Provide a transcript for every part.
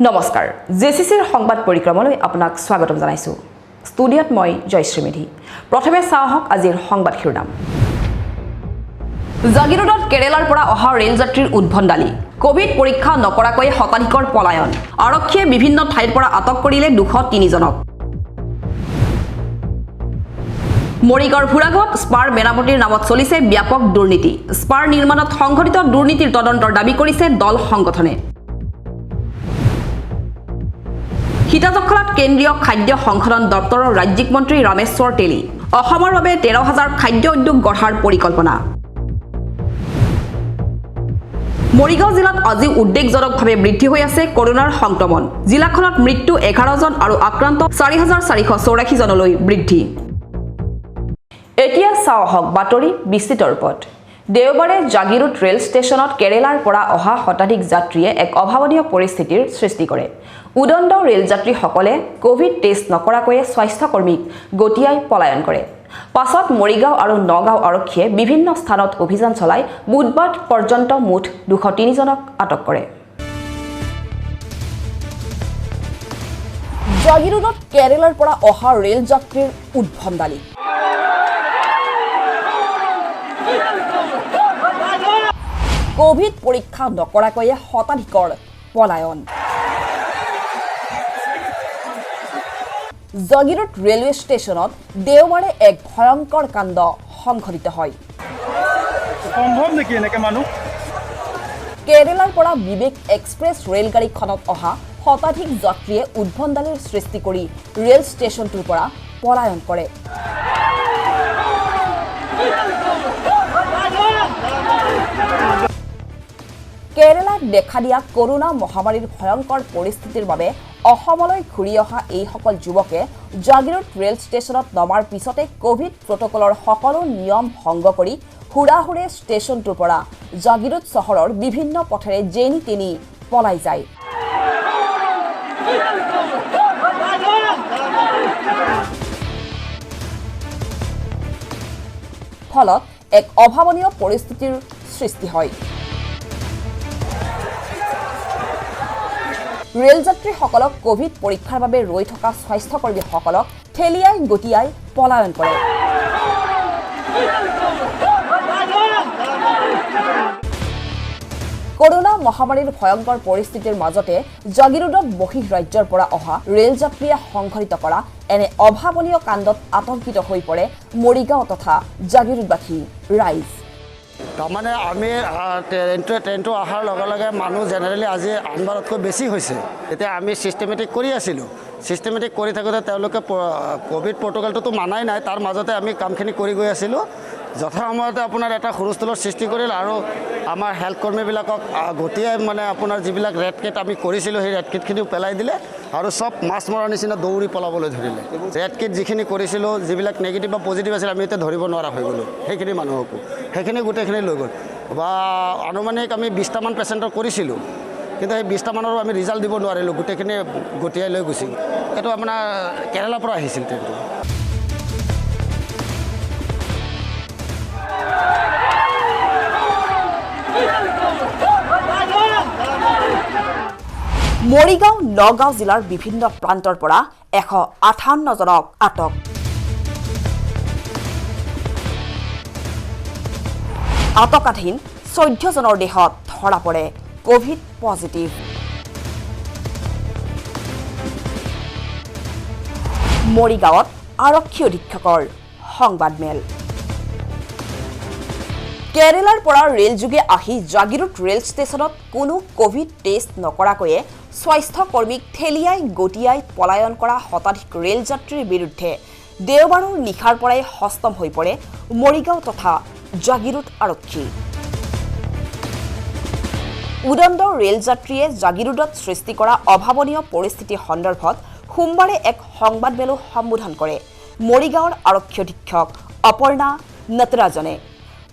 নমস্কাৰ জেচিচিৰ সংবাদ পৰিক্ৰমালৈ আপোনাক স্বাগতম জনাইছো ষ্টুডিঅত মই জয়শ্ৰী মেধি প্ৰথমে চাওক আজিৰ সংবাদ শিৰোনাম জাগিৰোডত কেৰেলাৰ পৰা অহা ৰেল যাত্ৰীৰ উদ্ভণ্ডালি কোভিড পৰীক্ষা নকৰাকৈ শতাধিকৰ পলায়ন আৰক্ষীয়ে বিভিন্ন ঠাইৰ পৰা আটক কৰিলে 203 জনক মৰিগাঁৱৰ ভুৰাগত স্পাৰ মেৰামতিৰ নামত চলিছে ব্যাপক দুৰ্নীতি স্পাৰ নিৰ্মাণত সংঘটিত দুৰ্নীতিৰ তদন্তৰ দাবী কৰিছে দল সংগঠনে হিতাজখলাত কেন্দ্ৰীয় খাদ্য সংশোধন দপ্তৰৰ ৰাজ্যিক মন্ত্ৰী ৰামেশ্বৰ তেলী অসমৰ বাবে 13,000 খাদ্য উদ্যোগ গঢ়াৰ পৰিকল্পনা মৰিগাঁও জিলাত আজি উদ্বেগজনকভাৱে বৃদ্ধি হৈ আছে কৰোনাৰ সংক্ৰমণ জিলাখনত মৃত্যু 11 জন আৰু আক্ৰান্ত 4,484 জনলৈ বৃদ্ধি এতিয়া চাওক বাতৰি বিস্তৃত ৰূপত দেওবাৰে জাগিৰোড ৰেল ষ্টেচনত কেৰেলাৰ পৰা অহা শতাধিক যাত্ৰীয়ে এক অভাৱনীয় পৰিস্থিতিৰ সৃষ্টি কৰে উদণ্ড ৰেল যাত্ৰীসকলে কোভিড টেষ্ট নকৰাকৈ স্বাস্থ্যকৰ্মীক গটিয়াই পলায়ন কৰে পাছত মৰিগাঁও আৰু নগাঁও আৰক্ষীয়ে বিভিন্ন স্থানত অভিযান চলাই বুধবাৰ পৰ্যন্ত মুঠ 203 জনক আটক কৰে জাগিৰোডত কেৰেলাৰ পৰা অহা ৰেল যাত্ৰীৰ উদ্ভণ্ডালি কোভিড পৰীক্ষা নকৰাকৈ শতাধিকৰ পলায়ন জাগিৰোড ৰেলৱে ষ্টেচনত দেওবাৰে এক ভয়ংকৰ কাণ্ড সংঘটিত হয় সম্ভৱ নেকি এনেকৈ মানুহ কেৰেলাৰ পৰা বিবেক এক্সপ্ৰেছ ৰেলগাড়ীখনত অহা শতাধিক যাত্ৰীয়ে উদ্ভণ্ডালিৰ সৃষ্টি কৰি ৰেল ষ্টেচনটোৰ পৰা পলায়ন কৰে কেৰেলাত দেখা দিয়া কৰোনা মহামাৰীৰ ভয়ংকৰ পৰিস্থিতিৰ বাবে অসমলৈ ঘূৰি অহা এইসকল যুৱকে জাগিৰোড ৰেল ষ্টেচনত নমাৰ পিছতে কোভিড প্ৰটকলৰ সকলো নিয়ম ভংগ কৰি হুৰাহুৰে ষ্টেচনটোৰ পৰা জাগিৰোড চহৰৰ বিভিন্ন পথেৰে যেনি তেনি পলাই যায় ফলত এক অভাৱনীয় পৰিস্থিতিৰ সৃষ্টি হয় ৰেলযাত্ৰীসকলক কোভিড পৰীক্ষাৰ বাবে ৰৈ থকা স্বাস্থ্যকৰ্মীসকলক ঠেলিয়াই গটিয়াই পলায়ন কৰে কৰোনা মহামাৰীৰ ভয়ংকৰ পৰিস্থিতিৰ মাজতে জাগিৰোডত বহিঃৰাজ্যৰ পৰা অহা ৰেলযাত্ৰীয়ে সংঘটিত কৰা এনে অভাৱনীয় কাণ্ডত আতংকিত হৈ পৰে মৰিগাঁও তথা জাগিৰোডবাসী ৰাইজ তাৰমানে আমি ট্ৰেইনটো অহাৰ লগে লগে মানুহ জেনেৰেলি আজি আনবাৰতকৈ বেছি হৈছে এতিয়া আমি চিষ্টেমেটিক কৰি আছিলোঁ চিষ্টেমেটিক কৰি থাকোঁতে তেওঁলোকে কোভিড প্ৰট'কলটোতো মানাই নাই তাৰ মাজতে আমি কামখিনি কৰি গৈ আছিলোঁ যথাসময়তে আপোনাৰ এটা হুলস্থুলৰ সৃষ্টি কৰিল আৰু আমাৰ হেল্থ কৰ্মীবিলাকক গটিয়াই মানে আপোনাৰ যিবিলাক ৰেড কিট আমি কৰিছিলোঁ সেই ৰেড কিটখিনিও পেলাই দিলে আৰু চব মাছ মৰাৰ নিচিনা দৌৰি পলাবলৈ ধৰিলে ৰেড কিট যিখিনি কৰিছিলোঁ যিবিলাক নেগেটিভ বা পজিটিভ আছিল আমি এতিয়া ধৰিব নোৱাৰা হৈ গ'লোঁ সেইখিনি মানুহকো সেইখিনি গোটেইখিনি লৈ গ'ল বা আনুমানিক আমি 20টামান পেচেণ্টৰ কৰিছিলোঁ কিন্তু সেই 20টামানৰো আমি ৰিজাল্ট দিব নোৱাৰিলোঁ গোটেইখিনি গটিয়াই লৈ গুচি গ'ল এইটো আপোনাৰ কেৰেলাৰ পৰা আহিছিল ট্ৰেইনটো মৰিগাঁও নগাঁও জিলাৰ বিভিন্ন প্ৰান্তৰ পৰা 158 জনক আটক আটকাধীন 14 জনৰ দেহত ধৰা পৰে কোভিড পজিটিভ মৰিগাঁৱত আৰক্ষী অধীক্ষকৰ সংবাদমেল কেৰেলাৰ পৰা ৰেলযোগে আহি জাগিৰোড ৰেল ষ্টেচনত কোনো কোভিড টেষ্ট নকৰাকৈয়ে স্বাস্থ্যকৰ্মীক ঠেলিয়াই গটিয়াই পলায়ন কৰা শতাধিক ৰেলযাত্ৰীৰ বিৰুদ্ধে দেওবাৰৰ নিশাৰ পৰাই হস্তম হৈ পৰে মৰিগাঁও তথা জাগিৰোড আৰক্ষী উদণ্ড ৰেলযাত্ৰীয়ে জাগিৰোডত সৃষ্টি কৰা অভাৱনীয় পৰিস্থিতি সন্দৰ্ভত সোমবাৰে এক সংবাদমেলো সম্বোধন কৰে মৰিগাঁৱৰ আৰক্ষী অধীক্ষক অপৰ্ণা নটৰাজনে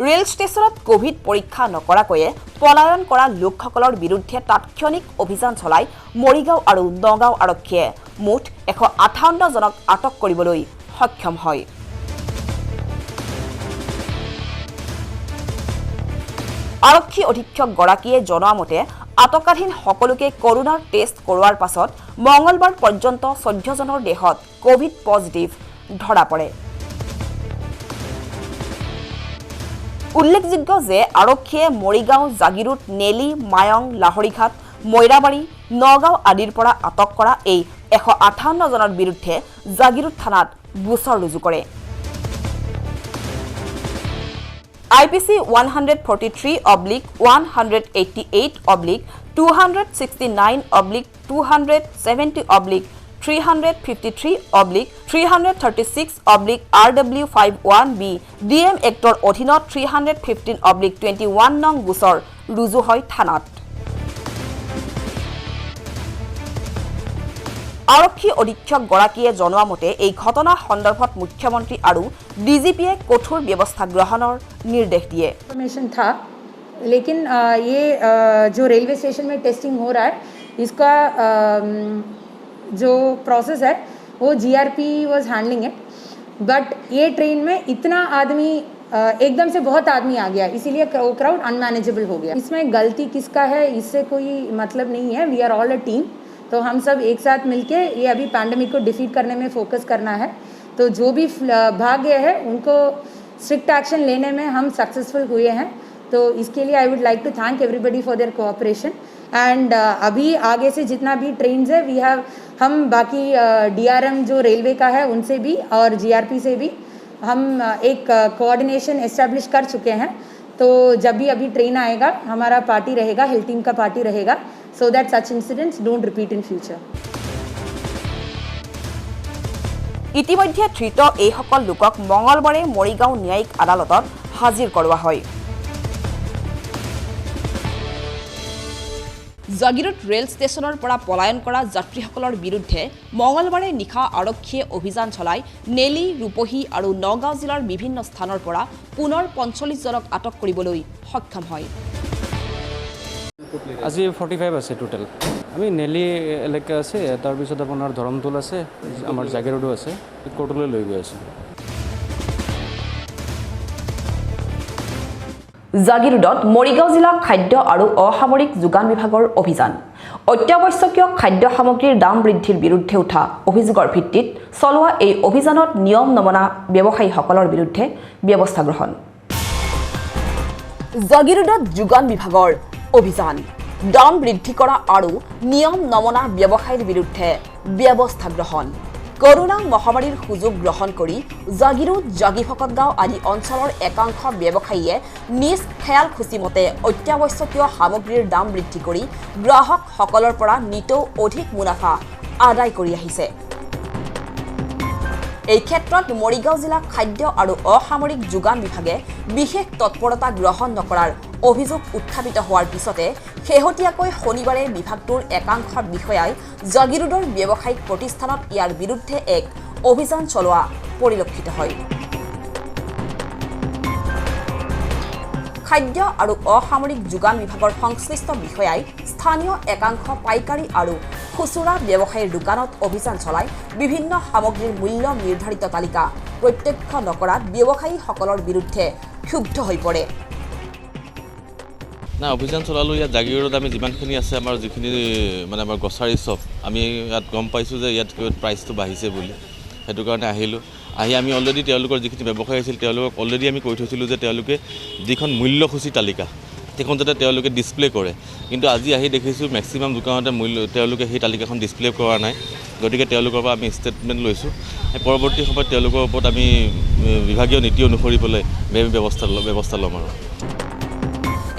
ৰেল ষ্টেচনত কোভিড পৰীক্ষা নকৰাকৈয়ে পলায়ন কৰা লোকসকলৰ বিৰুদ্ধে তাৎক্ষণিক অভিযান চলাই মৰিগাঁও আৰু নগাঁও আৰক্ষীয়ে মুঠ 158 জনক আটক কৰিবলৈ সক্ষম হয় আৰক্ষী অধীক্ষক গৰাকীয়ে জনোৱা মতে আটকাধীন সকলোকে কৰোনাৰ টেষ্ট কৰোৱাৰ পাছত মঙলবাৰ পৰ্যন্ত 14 জনৰ দেহত কোভিড পজিটিভ ধৰা পৰে। উল্লেখযোগ্য যে আৰক্ষীয়ে মৰিগাঁও, জাগিৰোড, নেলি, মায়ং, লাহৰীঘাট, মৈৰাবাৰী, নগাঁও আদিৰ পৰা আটক কৰা এই 158 জনৰ বিৰুদ্ধে জাগিৰোড থানাত গোচৰ ৰুজু কৰে। IPC 143/188/269/353/336/RW51B DM এক্টৰ অধীনত 315/21 নং গোচৰ ৰুজু হয় থানাত। আৰক্ষী অধীক্ষকগৰাকীয়ে জনোৱা মতে এই ঘটনা সন্দৰ্ভত মুখ্যমন্ত্ৰী আৰু ডিজিপিয়ে কঠোৰ ব্যৱস্থা গ্ৰহণৰ নিৰ্দেশ দিয়ে। इन्फॉर्मेशन था, लेकिन ये जो रेलवे स्टेशन में टेस्टिंग हो रहा है इसका जो प्रोसेस है वो GRP was handling it, but ये ट्रेन में इतना आदमी एकदम से बहुत आदमी आ गया, इसीलिए क्राउड अनमैनेजेबल हो गया। इसमें गलती किसका है इससे कोई मतलब नहीं है, we are all a team, तो हम सब एक साथ मिलके ये अभी पैंडेमिक को डिफीट करने में फोकस करना है। तो जो भी भाग गए हैं उनको स्ट्रिक्ट एक्शन लेने में हम सक्सेसफुल हुए हैं, तो इसके लिए I would like to thank everybody for their cooperation. And अभी आगे से जितना भी ट्रेन्स है हम बाकी DRM जो रेलवे का है उनसे भी और GRP से भी हम एक कोऑर्डिनेशन एस्टेब्लिश कर चुके हैं। तो जब भी अभी ट्रेन आएगा हमारा पार्टी रहेगा, हेल्थ टीम का पार्टी रहेगा, so that such incidents don't repeat in future. ইতিমধ্যে ধৃত এইসকল লোকক মঙলবাৰে মৰিগাঁও ন্যায়িক আদালতত হাজিৰ কৰোৱা হয়। জাগিৰোড ৰেল ষ্টেচনৰ পৰা পলায়ন কৰা যাত্ৰীসকলৰ বিৰুদ্ধে মঙলবাৰে নিশা আৰক্ষীয়ে অভিযান চলাই নেলি, ৰূপহী আৰু নগাঁও জিলাৰ বিভিন্ন স্থানৰ পৰা পুনৰ 45 জনক আটক কৰিবলৈ সক্ষম হয়। আজি 45 আছে টোটেল। আমি নেলি এলেকা আছে, তাৰপিছত আপোনাৰ ধৰমটোল আছে, আমাৰ জাগিৰোডো আছে, কোৰ্টলৈ লৈ গৈ আছোঁ। জাগিৰোডত মৰিগাঁও জিলা খাদ্য আৰু অসামৰিক যোগান বিভাগৰ অভিযান। অত্যাৱশ্যকীয় খাদ্য সামগ্ৰীৰ দাম বৃদ্ধিৰ বিৰুদ্ধে উঠা অভিযোগৰ ভিত্তিত চলোৱা এই অভিযানত নিয়ম নমনা ব্যৱসায়ীসকলৰ বিৰুদ্ধে ব্যৱস্থা গ্ৰহণ। জাগিৰোডত যোগান বিভাগৰ অভিযান, দাম বৃদ্ধি কৰা আৰু নিয়ম নমনা ব্যৱসায়ীৰ বিৰুদ্ধে ব্যৱস্থা গ্ৰহণ। কৰোনা মহামাৰীৰ সুযোগ গ্ৰহণ কৰি জাগিৰোড, জাগিভকতগাঁও আদি অঞ্চলৰ একাংশ ব্যৱসায়ীয়ে নিজ খেয়াল খুচিমতে অত্যাৱশ্যকীয় সামগ্ৰীৰ দাম বৃদ্ধি কৰি গ্ৰাহকসকলৰ পৰা নিতৌ অধিক মুনাফা আদায় কৰি আহিছে। এই ক্ষেত্ৰত মৰিগাঁও জিলা খাদ্য আৰু অসামৰিক যোগান বিভাগে বিশেষ তৎপৰতা গ্ৰহণ নকৰাৰ অভিযোগ উত্থাপিত হোৱাৰ পিছতে শেহতীয়াকৈ শনিবাৰে বিভাগটোৰ একাংশ বিষয়াই জাগিৰোডৰ ব্যৱসায়িক প্ৰতিষ্ঠানত ইয়াৰ বিৰুদ্ধে এক অভিযান চলোৱা পৰিলক্ষিত হয়। খাদ্য আৰু অসামৰিক যোগান বিভাগৰ সংশ্লিষ্ট বিষয়াই স্থানীয় একাংশ পাইকাৰী আৰু খুচুৰা ব্যৱসায়ীৰ দোকানত অভিযান চলাই বিভিন্ন সামগ্ৰীৰ মূল্য নিৰ্ধাৰিত তালিকা প্ৰত্যক্ষ নকৰাত ব্যৱসায়ীসকলৰ বিৰুদ্ধে ক্ষুব্ধ হৈ পৰে। না অভিযান চলালোঁ ইয়াত জাগিৰোডত আমি যিমানখিনি আছে আমাৰ যিখিনি মানে আমাৰ গ্ৰচাৰী শ্বপ, আমি ইয়াত গম পাইছোঁ যে ইয়াত প্ৰাইচটো বাঢ়িছে বুলি, সেইটো কাৰণে আহিলোঁ। আহি আমি অলৰেডি তেওঁলোকৰ যিখিনি ব্যৱসায়ী আছিল তেওঁলোকক অলৰেডি আমি কৈ থৈছিলোঁ যে তেওঁলোকে যিখন মূল্যসূচী তালিকা সেইখন যাতে তেওঁলোকে ডিছপ্লে কৰে, কিন্তু আজি আহি দেখিছোঁ মেক্সিমাম দোকানতে তেওঁলোকে সেই তালিকাখন ডিছপ্লে কৰা নাই। গতিকে তেওঁলোকৰ পৰা আমি ষ্টেটমেণ্ট লৈছোঁ। পৰৱৰ্তী সময়ত তেওঁলোকৰ ওপৰত আমি বিভাগীয় নীতি অনুসৰি পেলাই ব্যৱস্থা ল'ম আৰু।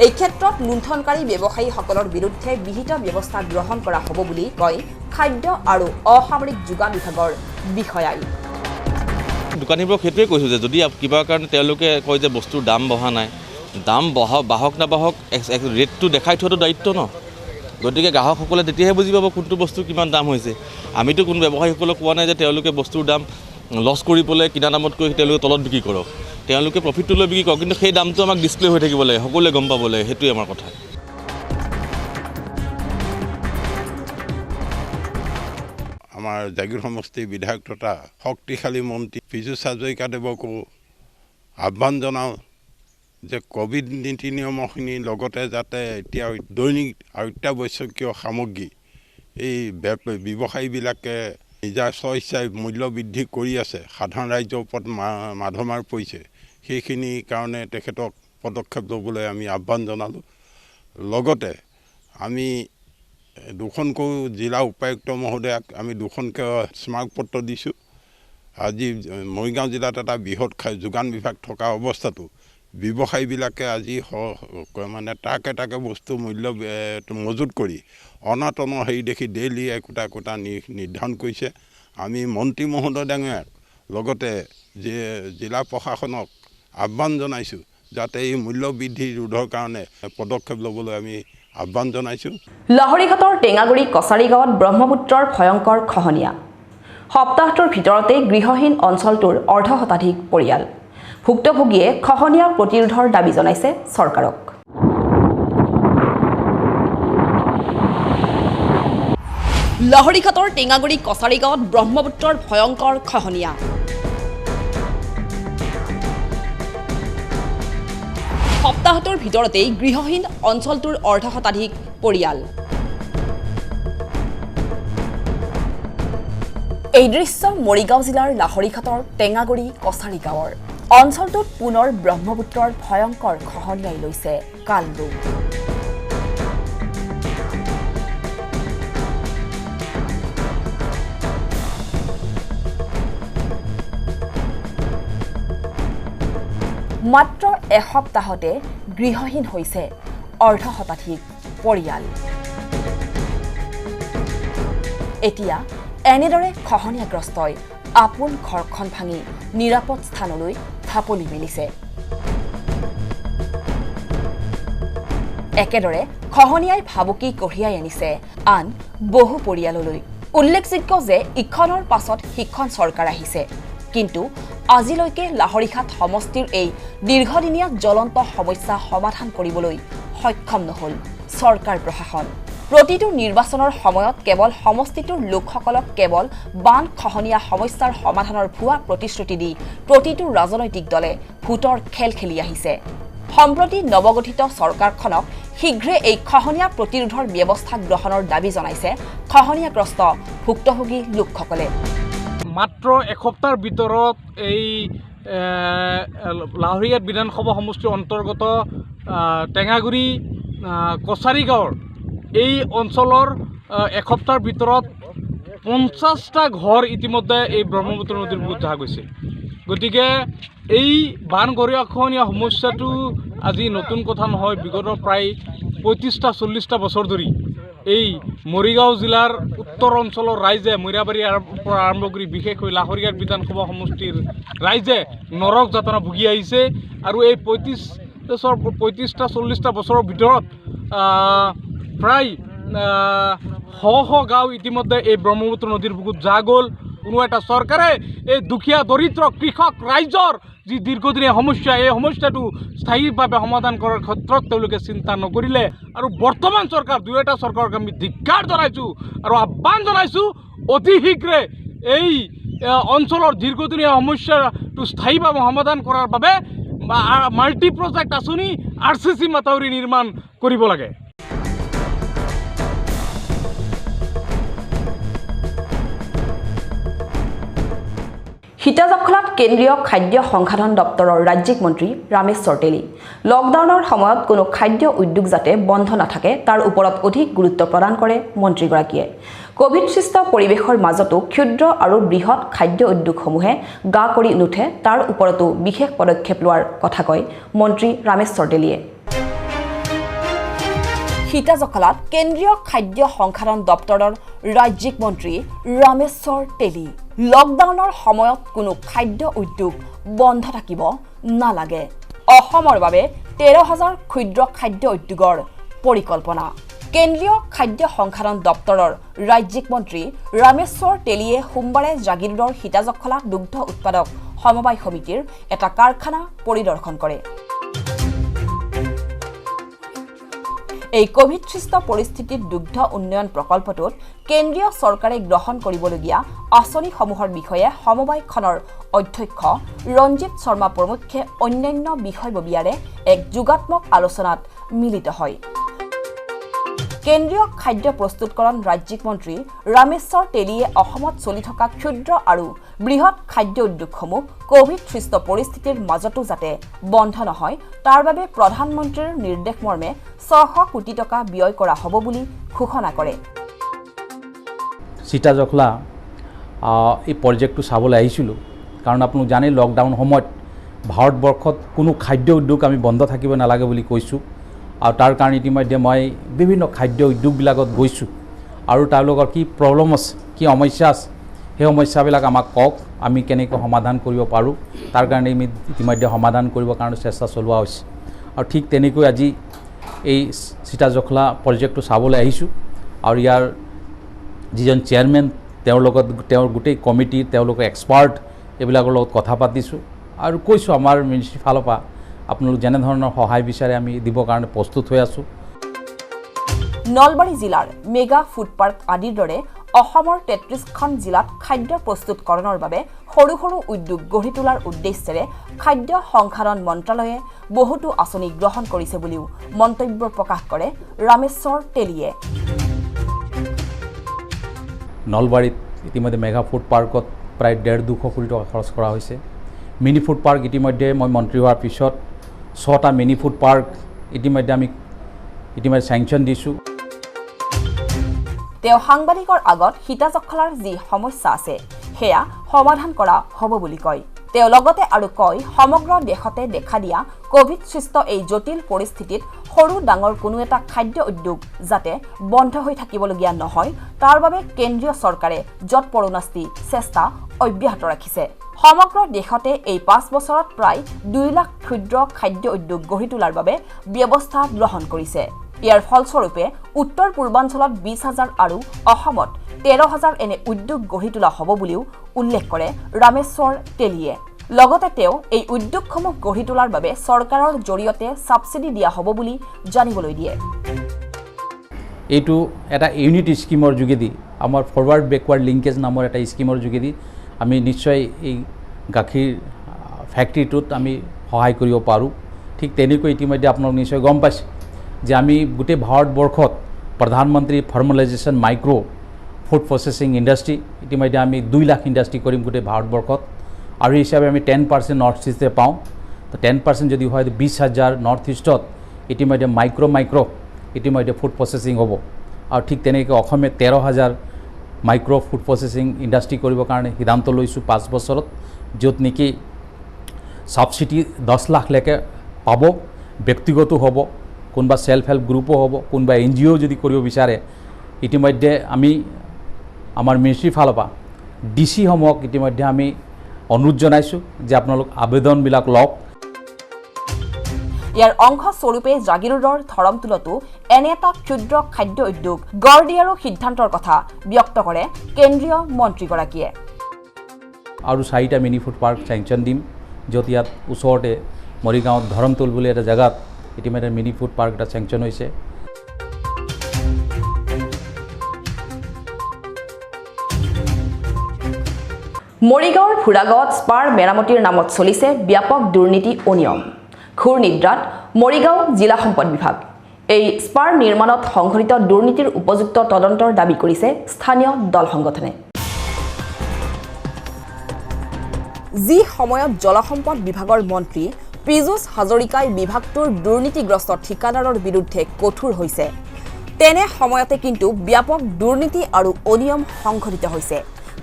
এই ক্ষেত্ৰত লুণ্ঠনকাৰী ব্যৱসায়ীসকলৰ বিৰুদ্ধে বিহিত ব্যৱস্থা গ্ৰহণ কৰা হ'ব বুলি কয় খাদ্য আৰু অসামৰিক যোগান বিভাগৰ বিষয়াই। দোকানীবোৰক সেইটোৱে কৈছোঁ যে যদি কিবা কাৰণে তেওঁলোকে কয় যে বস্তুৰ দাম বঢ়া নাই, দাম বাঢ়ক নাবাঢ়ক ৰেটটো দেখাই থোৱাটো দায়িত্ব ন। গতিকে গ্ৰাহকসকলে তেতিয়াহে বুজি পাব কোনটো বস্তু কিমান দাম হৈছে। আমিতো কোনো ব্যৱসায়ীসকলক কোৱা নাই যে তেওঁলোকে বস্তুৰ দাম লছ কৰি পেলাই কিনা দামতকৈ তেওঁলোকে তলত বিক্ৰী কৰক, তেওঁলোকে প্ৰফিটটো লৈ বিক্ৰী কৰক, কিন্তু সেই দামটো আমাক ডিছপ্লে হৈ থাকিব লাগে, সকলোৱে গম পাব লাগে, সেইটোৱে আমাৰ কথা। আমাৰ জাগিৰ সমষ্টিৰ বিধায়ক তথা শক্তিশালী মন্ত্ৰী পীযুষ হাজৰিকাদেৱকো আহ্বান জনাওঁ যে ক'ভিড নীতি নিয়মখিনিৰ লগতে যাতে এতিয়া দৈনিক অত্যাৱশ্যকীয় সামগ্ৰী এই ব্যৱসায়ীবিলাকে নিজা স্বইচ্ছাই মূল্য বৃদ্ধি কৰি আছে, সাধাৰণ ৰাইজৰ ওপৰত মাধমাৰ পৰিছে, সেইখিনিৰ কাৰণে তেখেতক পদক্ষেপ ল'বলৈ আমি আহ্বান জনালোঁ। লগতে আমি দুখনকৈ জিলা উপায়ুক্ত মহোদয়াক আমি দুখনকৈ স্মাৰকপত্ৰ দিছোঁ। আজি মৰিগাঁও জিলাত এটা বৃহৎ যোগান বিভাগ থকা অৱস্থাটো ব্যৱসায়ীবিলাকে আজি মানে তাকে বস্তু মূল্য মজুত কৰি অনাটনৰ হেৰি দেখি ডেইলি একোটা নিৰ্ধাৰণ কৰিছে। আমি মন্ত্ৰী মহোদয় ডাঙৰীয়াক লগতে জিলা প্ৰশাসনক আহ্বান জনাইছোঁ যাতে এই মূল্য বৃদ্ধি ৰোধৰ কাৰণে পদক্ষেপ ল'বলৈ আমি আহ্বান জনাইছোঁ। লাহৰীঘাটৰ টেঙাগুৰি কছাৰী গাঁৱত ব্ৰহ্মপুত্ৰৰ ভয়ংকৰ খহনীয়া। সপ্তাহটোৰ ভিতৰতে গৃহহীন অঞ্চলটোৰ অৰ্ধশতাধিক পৰিয়াল। ভুক্তভোগীয়ে খহনীয়া প্ৰতিৰোধৰ দাবী জনাইছে চৰকাৰক। লাহৰীঘাটৰ টেঙাগুৰি কছাৰী গাঁৱত ব্ৰহ্মপুত্ৰৰ ভয়ংকৰ খহনীয়া। সপ্তাহটোৰ ভিতৰতেই গৃহহীন অঞ্চলটোৰ অৰ্ধশতাধিক পৰিয়াল। এই দৃশ্য মৰিগাঁও জিলাৰ লাহৰীঘাটৰ টেঙাগুৰি কছাৰী গাঁৱৰ। অঞ্চলটোত পুনৰ ব্ৰহ্মপুত্ৰৰ ভয়ংকৰ খহনীয়াই লৈছে কাল ৰূপ। মাত্ৰ এসপ্তাহতে গৃহহীন হৈছে অৰ্ধশতাধিক পৰিয়াল। এতিয়া এনেদৰে খহনীয়াগ্ৰস্তই আপোন ঘৰখন ভাঙি নিৰাপদ স্থানলৈ ঢাপলি মেলিছে। একেদৰে খহনীয়াই ভাবুকি কঢ়িয়াই আনিছে আন বহু পৰিয়াললৈ। উল্লেখযোগ্য যে ইখনৰ পাছত সিখন চৰকাৰ আহিছে, কিন্তু আজিলৈকে লাহৰীঘাট সমষ্টিৰ এই দীৰ্ঘদিনীয়া জ্বলন্ত সমস্যা সমাধান কৰিবলৈ সক্ষম নহল চৰকাৰ প্ৰশাসন। প্ৰতিটো নিৰ্বাচনৰ সময়ত কেৱল সমষ্টিটোৰ লোকসকলক কেৱল বান খহনীয়া সমস্যাৰ সমাধানৰ ভুৱা প্ৰতিশ্ৰুতি দি প্ৰতিটো ৰাজনৈতিক দলে ভোটৰ খেল খেলি আহিছে। সম্প্ৰতি নৱগঠিত চৰকাৰখনক শীঘ্ৰে এই খহনীয়া প্ৰতিৰোধৰ ব্যৱস্থা গ্ৰহণৰ দাবী জনাইছে খহনীয়াগ্ৰস্ত ভুক্তভোগী লোকসকলে। মাত্ৰ এসপ্তাহৰ ভিতৰত এই লাহৰীঘাট বিধানসভা সমষ্টিৰ অন্তৰ্গত টেঙাগুৰি কছাৰী গাঁৱৰ এই অঞ্চলৰ এসপ্তাহৰ ভিতৰত 50টা ঘৰ ইতিমধ্যে এই ব্ৰহ্মপুত্ৰ নদীৰ বুকুত দেখা গৈছে। গতিকে এই বান গৰাখহনীয়া সমস্যাটো আজি নতুন কথা নহয়। বিগত প্ৰায় 35-40টা বছৰ ধৰি এই মৰিগাঁও জিলাৰ উত্তৰ অঞ্চলৰ ৰাইজে মৈৰাবাৰীৰ পৰা আৰম্ভ কৰি বিশেষকৈ লাহৰীঘাট বিধানসভা সমষ্টিৰ ৰাইজে নৰক যাতনা ভুগি আহিছে। আৰু এই 35-40টা বছৰৰ ভিতৰত প্ৰায় শ গাঁও ইতিমধ্যে এই ব্ৰহ্মপুত্ৰ নদীৰ বুকুত যা গ'ল। কোনো এটা চৰকাৰে এই দুখীয়া দৰিদ্ৰ কৃষক ৰাইজৰ যি দীৰ্ঘদিনীয়া সমস্যা, এই সমস্যাটো স্থায়ীভাৱে সমাধান কৰাৰ ক্ষেত্ৰত তেওঁলোকে চিন্তা নকৰিলে। আৰু বৰ্তমান চৰকাৰ দুই এটা চৰকাৰক আমি ধিক্কাৰ জনাইছোঁ আৰু আহ্বান জনাইছোঁ অতি শীঘ্ৰে এই অঞ্চলৰ দীৰ্ঘদিনীয়া সমস্যাটো স্থায়ীভাৱে সমাধান কৰাৰ বাবে মাল্টি প্ৰজেক্ট আঁচনি RCC মাথাউৰি নিৰ্মাণ কৰিব লাগে। সীতাজখলাত কেন্দ্ৰীয় খাদ্য সংসাধন দপ্তৰৰ ৰাজ্যিক মন্ত্ৰী ৰামেশ্বৰ তেলী। লকডাউনৰ সময়ত কোনো খাদ্য উদ্যোগ যাতে বন্ধ নাথাকে তাৰ ওপৰত অধিক গুৰুত্ব প্ৰদান কৰে মন্ত্ৰীগৰাকীয়ে। কোভিড সৃষ্ট পৰিৱেশৰ মাজতো ক্ষুদ্ৰ আৰু বৃহৎ খাদ্য উদ্যোগসমূহে গা কৰি নুঠে তাৰ ওপৰতো বিশেষ পদক্ষেপ লোৱাৰ কথা কয় মন্ত্ৰী ৰামেশ্বৰ তেলীয়ে। সীতাজখলাত কেন্দ্ৰীয় খাদ্য সংসাধন দপ্তৰৰ ৰাজ্যিক মন্ত্ৰী ৰামেশ্বৰ তেলী। লকডাউনৰ সময়ত কোনো খাদ্য উদ্যোগ বন্ধ থাকিব নালাগে। অসমৰ বাবে 13,000 ক্ষুদ্ৰ খাদ্য উদ্যোগৰ পৰিকল্পনা। কেন্দ্ৰীয় খাদ্য সংসাধন দপ্তৰৰ ৰাজ্যিক মন্ত্ৰী ৰামেশ্বৰ তেলীয়ে সোমবাৰে জাগিৰোডৰ সীতাজখলা দুগ্ধ উৎপাদক সমবায় সমিতিৰ এটা কাৰখানা পৰিদৰ্শন কৰে। এই কোভিড-সৃষ্ট পৰিস্থিতিত দুগ্ধ উন্নয়ন প্ৰকল্পটোত কেন্দ্ৰীয় চৰকাৰে গ্ৰহণ কৰিবলগীয়া আঁচনিসমূহৰ বিষয়ে সমবায়খনৰ অধ্যক্ষ ৰঞ্জিত শৰ্মা প্ৰমুখ্যে অন্যান্য বিষয়ববীয়াৰে এক যোগাত্মক আলোচনাত মিলিত হয়। কেন্দ্ৰীয় খাদ্য প্ৰস্তুতকৰণ ৰাজ্যিক মন্ত্ৰী ৰামেশ্বৰ তেলীয়ে অসমত চলি থকা ক্ষুদ্ৰ আৰু বৃহৎ খাদ্য উদ্যোগসমূহ কোভিড-সৃষ্ট পৰিস্থিতিৰ মাজতো যাতে বন্ধ নহয় তাৰ বাবে প্ৰধানমন্ত্ৰীৰ নিৰ্দেশ মৰ্মে 600 কোটি টকা ব্যয় কৰা হ'ব বুলি ঘোষণা কৰে। চিটা জখলা এই প্ৰজেক্টটো চাবলৈ আহিছিলোঁ কাৰণ আপোনালোক জানে লকডাউন সময়ত ভাৰতবৰ্ষত কোনো খাদ্য উদ্যোগ আমি বন্ধ থাকিব নালাগে বুলি কৈছোঁ আৰু তাৰ কাৰণে ইতিমধ্যে মই বিভিন্ন খাদ্য উদ্যোগবিলাকত গৈছোঁ আৰু তেওঁলোকৰ কি প্ৰব্লেম আছে কি সমস্যা আছে সেই সমস্যাবিলাক আমাক কওক আমি কেনেকৈ সমাধান কৰিব পাৰোঁ তাৰ কাৰণে আমি ইতিমধ্যে সমাধান কৰিবৰ কাৰণে চেষ্টা চলোৱা হৈছে আৰু ঠিক তেনেকৈ আজি এই চিটা জখলা প্ৰজেক্টটো চাবলৈ আহিছোঁ আৰু ইয়াৰ যিজন চেয়াৰমেন তেওঁৰ লগত তেওঁৰ গোটেই কমিটি তেওঁলোকৰ এক্সপাৰ্ট এইবিলাকৰ লগত কথা পাতিছোঁ আৰু কৈছোঁ আমাৰ মিনিষ্ট্ৰীৰ ফালৰ পৰা আপোনালোক যেনেধৰণৰ সহায় বিচাৰে আমি দিবৰ কাৰণে প্ৰস্তুত হৈ আছোঁ। নলবাৰী জিলাৰ মেগা ফুড পাৰ্ক আদিৰ দৰে অসমৰ 33খন জিলাত খাদ্য প্ৰস্তুতকৰণৰ বাবে সৰু সৰু উদ্যোগ গঢ়ি তোলাৰ উদ্দেশ্যেৰে খাদ্য সংসাধন মন্ত্ৰালয়ে বহুতো আঁচনি গ্ৰহণ কৰিছে বুলিও মন্তব্য প্ৰকাশ কৰে ৰামেশ্বৰ তেলীয়ে। নলবাৰীত ইতিমধ্যে মেগা ফুড পাৰ্কত প্ৰায় 150-200 কোটি টকা খৰচ কৰা হৈছে। মিনি ফুড পাৰ্ক ইতিমধ্যে মই মন্ত্ৰী হোৱাৰ পিছত 6টা মিনি ফুড পাৰ্ক ইতিমধ্যে চেংচন দিছোঁ। তেওঁ সাংবাদিকৰ আগত সীতাজখলাৰ যি সমস্যা আছে সেয়া সমাধান কৰা হ'ব বুলি কয়। তেওঁ লগতে আৰু কয় সমগ্ৰ দেশতে দেখা দিয়া কোভিড-সৃষ্ট এই জটিল পৰিস্থিতিত সৰু ডাঙৰ কোনো এটা খাদ্য উদ্যোগ যাতে বন্ধ হৈ থাকিবলগীয়া নহয় তাৰ বাবে কেন্দ্ৰীয় চৰকাৰে যৎপৰোনাস্তি চেষ্টা অব্যাহত ৰাখিছে। সমগ্ৰ দেশতে এই 5 বছৰত প্ৰায় 2 লাখ ক্ষুদ্ৰ খাদ্য উদ্যোগ গঢ়ি তোলাৰ বাবে ব্যৱস্থা গ্ৰহণ কৰিছে। ইয়াৰ ফলস্বৰূপে উত্তৰ পূৰ্বাঞ্চলত 20,000 আৰু অসমত 13,000 এনে উদ্যোগ গঢ়ি তোলা হ'ব বুলিও উল্লেখ কৰে ৰামেশ্বৰ তেলীয়ে। লগতে তেওঁ এই উদ্যোগসমূহ গঢ়ি তোলাৰ বাবে চৰকাৰৰ জৰিয়তে ছাবচিডি দিয়া হ'ব বুলি জানিবলৈ দিয়ে। এইটো এটা ইউনিট স্কিমৰ যোগেদি আমাৰ ফৰৱাৰ্ড বেকৱাৰ্ড লিংকেজ নামৰ এটা স্কিমৰ যোগেদি আমি নিশ্চয় এই গাখীৰ ফেক্টৰীটোত আমি সহায় কৰিব পাৰোঁ। ঠিক তেনেকৈ ইতিমধ্যে আপোনালোক নিশ্চয় গম পাইছে যে আমি গোটেই ভাৰতবৰ্ষত প্ৰধানমন্ত্ৰী formalisation micro' food processing industry ইতিমধ্যে আমি 2 লাখ ইণ্ডাষ্ট্ৰী কৰিম গোটেই ভাৰতবৰ্ষত আৰু এই হিচাপে আমি 10% নৰ্থ ইষ্টে পাওঁ। তো 10% যদি হয় 20,000 নৰ্থ ইষ্টত ইতিমধ্যে মাইক্ৰ' ইতিমধ্যে ফুড প্ৰচেছিং হ'ব আৰু ঠিক তেনেকৈ অসমে 13,000 মাইক্ৰ' ফুড প্ৰচেছিং ইণ্ডাষ্ট্ৰী কৰিবৰ কাৰণে সিদ্ধান্ত লৈছোঁ 5 বছৰত, য'ত নেকি ছাবচিডি 10 লাখলৈকে পাব। ব্যক্তিগত হ'ব, কোনোবা সেল্ফ হেল্প গ্ৰুপো হ'ব, কোনোবা NGO যদি কৰিব বিচাৰে ইতিমধ্যে আমি আমাৰ মিনিষ্ট্ৰীৰ ফালৰ পৰা DC-সমূহক ইতিমধ্যে আমি অনুৰোধ জনাইছোঁ যে আপোনালোক আবেদনবিলাক লওক। ইয়াৰ অংশস্বৰূপে জাগিৰোডৰ ধৰমতোলতো এনে এটা ক্ষুদ্ৰ খাদ্য উদ্যোগ গঢ় দিয়াৰো সিদ্ধান্তৰ কথা ব্যক্ত কৰে কেন্দ্ৰীয় মন্ত্ৰীগৰাকীয়ে। আৰু 4টা মিনি ফুড পাৰ্ক চেংচন দিম, য'ত ইয়াত ওচৰতে মৰিগাঁৱত ধৰমতোল বুলি এটা জেগাত ইতিমধ্যে মিনি ফুড পাৰ্ক এটা চেংচন হৈছে। মৰিগাঁৱৰ ফুৰাগাঁৱত স্পাৰ মেৰামতিৰ নামত চলিছে ব্যাপক দুৰ্নীতি অনিয়ম। ঘূৰ নিদ্ৰাত মৰিগাঁও জিলা সম্পদ বিভাগ। এই স্পাৰ নিৰ্মাণত সংঘটিত দুৰ্নীতিৰ উপযুক্ত তদন্তৰ দাবী কৰিছে স্থানীয় দল সংগঠনে। যি সময়ত জলসম্পদ বিভাগৰ মন্ত্ৰী পীযুষ হাজৰিকাই বিভাগটোৰ দুৰ্নীতিগ্ৰস্ত ঠিকাদাৰৰ বিৰুদ্ধে কঠোৰ হৈছে, তেনে সময়তে কিন্তু ব্যাপক দুৰ্নীতি আৰু অনিয়ম সংঘটিত হৈছে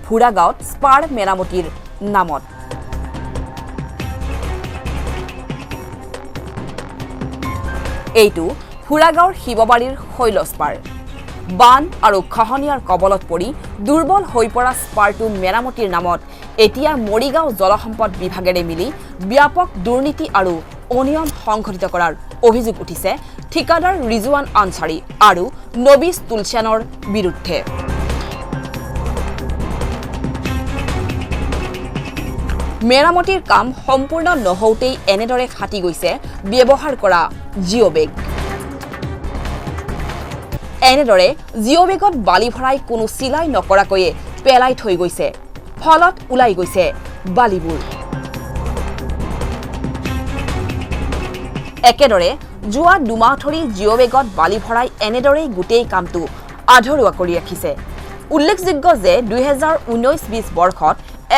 ফুৰাগাঁৱত স্পাৰ মেৰামতিৰ নামত। এইটো ফুৰাগাঁৱৰ শিৱবাৰীৰ শৈল স্পাৰ। বান আৰু খহনীয়াৰ কবলত পৰি দুৰ্বল হৈ পৰা স্পাৰটো মেৰামতিৰ নামত এতিয়া মৰিগাঁও জলসম্পদ বিভাগেৰে মিলি ব্যাপক দুৰ্নীতি আৰু অনিয়ম সংঘটিত কৰাৰ অভিযোগ উঠিছে ঠিকাদাৰ ৰিজৱান আনচাৰী আৰু নবিছ তুলচানৰ বিৰুদ্ধে। মেৰামতিৰ কাম সম্পূৰ্ণ নহওঁতেই এনেদৰে ফাটি গৈছে ব্যৱহাৰ কৰা জিঅ' বেগ। এনেদৰে জিঅ' বেগত বালি ভৰাই কোনো চিলাই নকৰাকৈয়ে পেলাই থৈ গৈছে, ফলত ওলাই গৈছে বালিবোৰ। একেদৰে যোৱা 2 মাহ ধৰি জিঅ' বেগত বালি ভৰাই এনেদৰেই গোটেই কামটো আধৰুৱা কৰি ৰাখিছে। উল্লেখযোগ্য যে 2019-20 বৰ্ষত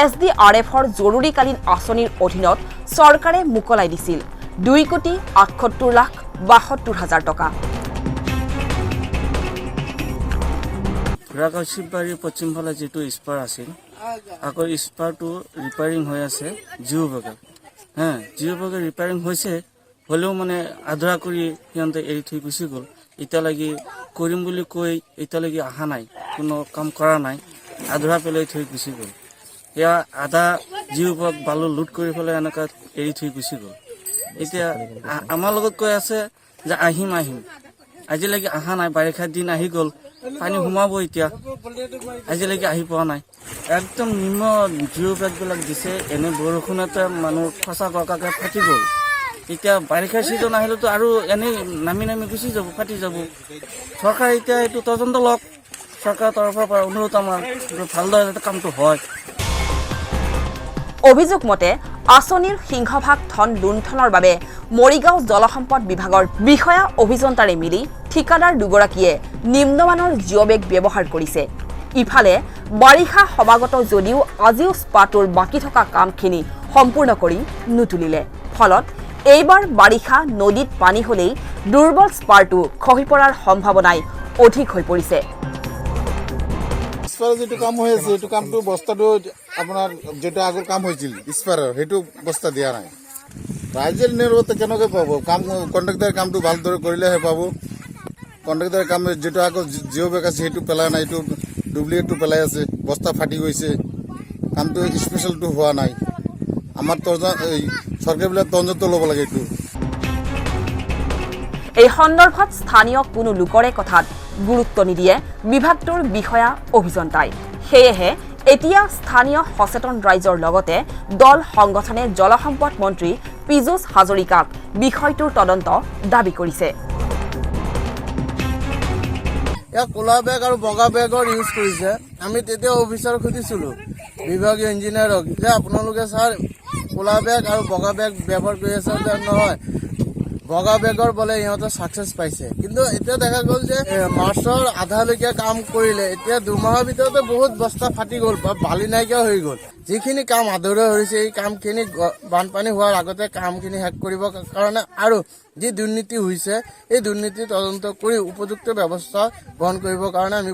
SDRFৰ জৰুৰীকালীন আঁচনিৰ অধীনত চৰকাৰে মোকলাই দিছিল 2,78,72,000 টকা। ঘোঁৰাগাঁও শিৱবাৰীৰ পশ্চিমফালে যিটো স্পাৰ আছিল, আকৌ স্পাৰটো ৰিপেয়াৰিং হৈ আছে জিঅ' বেগত। জিঅ' বেগত ৰিপেয়াৰিং হৈছে, হ'লেও মানে আধৰুৱা কৰি সিহঁতে এৰি থৈ গুচি গ'ল। এতিয়ালৈকে কৰিম বুলি কৈ এতিয়ালৈকে অহা নাই, কোনো কাম কৰা নাই, আধৰুৱা পেলাই থৈ গুচি গ'ল। এয়া আধা জিঅ' বেগ বালু লুট কৰি পেলাই এনেকুৱা এৰি থৈ গুচি গ'ল। এতিয়া আমাৰ লগত কৈ আছে যে আহিম, আজিলৈকে অহা নাই। বাৰিষাৰ দিন আহি গ'ল, পানী সোমাব এতিয়া, আজিলৈকে আহি পোৱা নাই। একদম নিম্ন জিঅ' বেগবিলাক দিছে, এনে বৰষুণতে মানুহ ফচা ককাকে ফাটি গ'ল। এতিয়া বাৰিষাৰ ছিজন আহিলেতো আৰু এনেই নামি গুচি যাব, ফাটি যাব। চৰকাৰে এতিয়া এইটো তদন্ত লওক, চৰকাৰৰ তৰফৰ পৰা অনুৰোধ আমাৰ, ভালদৰে যাতে কামটো হয়। অভিযোগ মতে আঁচনিৰ সিংহভাগ ধন লুণ্ঠনৰ বাবে মৰিগাঁও জলসম্পদ বিভাগৰ বিষয়া অভিযন্তাৰে মিলি ঠিকাদাৰ দুগৰাকীয়ে নিম্নমানৰ জিঅ' বেগ ব্যৱহাৰ কৰিছে। ইফালে বাৰিষা সমাগত যদিও আজিও স্পাটোৰ বাকী থকা কামখিনি সম্পূৰ্ণ কৰি নুতুলিলে। ফলত এইবাৰ বাৰিষা নদীত পানী হ'লেই দুৰ্বল স্পাৰটো খহি পৰাৰ সম্ভাৱনাই অধিক হৈ পৰিছে। স্পাৰৰ যিটো কাম হৈ আছে, এইটো কামটো বস্তাটো আপোনাৰ যেটা আগৰ কাম হৈছিল স্পাৰৰ, সেইটো বস্তা দিয়া নাই। ৰাইজৰ নিৰ্ভৰতে কেনেকৈ পাব? কাম কণ্ট্ৰেক্টৰ কামটো ভালদৰে কৰিলেহে পাব। কণ্ট্ৰেক্টৰ কাম যেটা আগৰ জিঅ' বেগ আছে সেইটো পেলাই নাই, এইটো ডুপ্লিকেটটো পেলাই আছে, বস্তা ফাটি গৈছে, কামটো স্পেচিয়েলটো হোৱা নাই। আমাৰ চৰকাৰবিলাক তদন্ত ল'ব লাগে এইটো। এই সন্দৰ্ভত স্থানীয় কোনো লোকৰে কথাত গুৰুত্ব নিদিয়ে বিভাগটোৰ বিষয়া অভিযন্তাই। সেয়েহে এতিয়া স্থানীয় সচেতন ৰাইজৰ লগতে দল সংগঠনে জলসম্পদ মন্ত্ৰী পীযুষ হাজৰিকাক বিষয়টোৰ তদন্ত দাবী কৰিছে। ইয়াক ক'লা বেগ আৰু বগা বেগৰ ইউজ কৰিছে। আমি তেতিয়া অফিচাৰক সুধিছিলোঁ, বিভাগীয় ইঞ্জিনিয়াৰক, যে আপোনালোকে ছাৰ ক'লা বেগ আৰু বগা বেগ ব্যৱহাৰ কৰি আছে। নহয়, বগা বেগৰ বোলে ইহঁতে ছাকচেছ পাইছে। কিন্তু এতিয়া দেখা গ'ল যে মাৰ্চৰ আধালৈকে কাম কৰিলে, এতিয়া 2 মাহৰ ভিতৰতে বহুত বস্তা ফাটি গ'ল বা বালি নাইকিয়া হৈ গ'ল। যিখিনি কাম আধৰুৱা হৈছে, এই কামখিনি বানপানী হোৱাৰ আগতে কামখিনি শেষ কৰিবৰ কাৰণে আৰু যি দুৰ্নীতি হৈছে, এই দুৰ্নীতি তদন্ত কৰি উপযুক্ত ব্যৱস্থা গ্ৰহণ কৰিবৰ কাৰণে আমি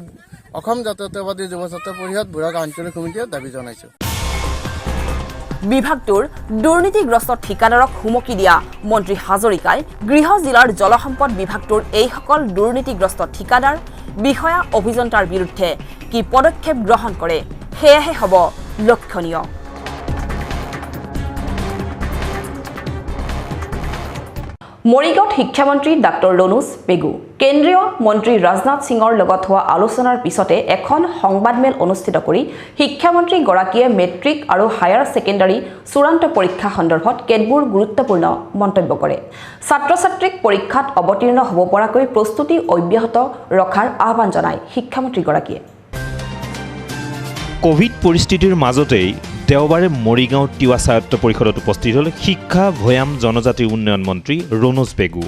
অসম জাতীয়তাবাদী যুৱ ছাত্ৰ পৰিষদ বুঢ়াক আঞ্চলিক সমিতিয়ে দাবী জনাইছোঁ। বিভাগটোৰ দুৰ্নীতিগ্ৰস্ত ঠিকাদাৰক হুমকি দিয়া মন্ত্ৰী হাজৰিকাই গৃহ জিলাৰ জলসম্পদ বিভাগটোৰ এইসকল দুৰ্নীতিগ্ৰস্ত ঠিকাদাৰ বিষয়া অভিযন্তাৰ বিৰুদ্ধে কি পদক্ষেপ গ্ৰহণ কৰে সেয়াহে হ'ব লক্ষণীয়। মৰিগাঁৱত শিক্ষামন্ত্ৰী ডাক্তৰ ৰণোজ পেগু, কেন্দ্ৰীয় মন্ত্ৰী ৰাজনাথ সিঙৰ লগত হোৱা আলোচনাৰ পিছতে এখন সংবাদমেল অনুষ্ঠিত কৰি শিক্ষামন্ত্ৰীগৰাকীয়ে মেট্ৰিক আৰু হায়াৰ ছেকেণ্ডাৰী চূড়ান্ত পৰীক্ষা সন্দৰ্ভত কেতবোৰ গুৰুত্বপূৰ্ণ মন্তব্য কৰে। ছাত্ৰ ছাত্ৰীক পৰীক্ষাত অৱতীৰ্ণ হ'ব পৰাকৈ প্ৰস্তুতি অব্যাহত ৰখাৰ আহ্বান জনায় শিক্ষামন্ত্ৰীগৰাকীয়ে। কোভিড পৰিস্থিতিৰ মাজতেই দেওবাৰে মৰিগাঁও তিৱা স্বায়ত্ত পৰিষদত উপস্থিত হ'ল শিক্ষা ভৈয়াম জনজাতি উন্নয়ন মন্ত্ৰী ৰণোজ পেগু।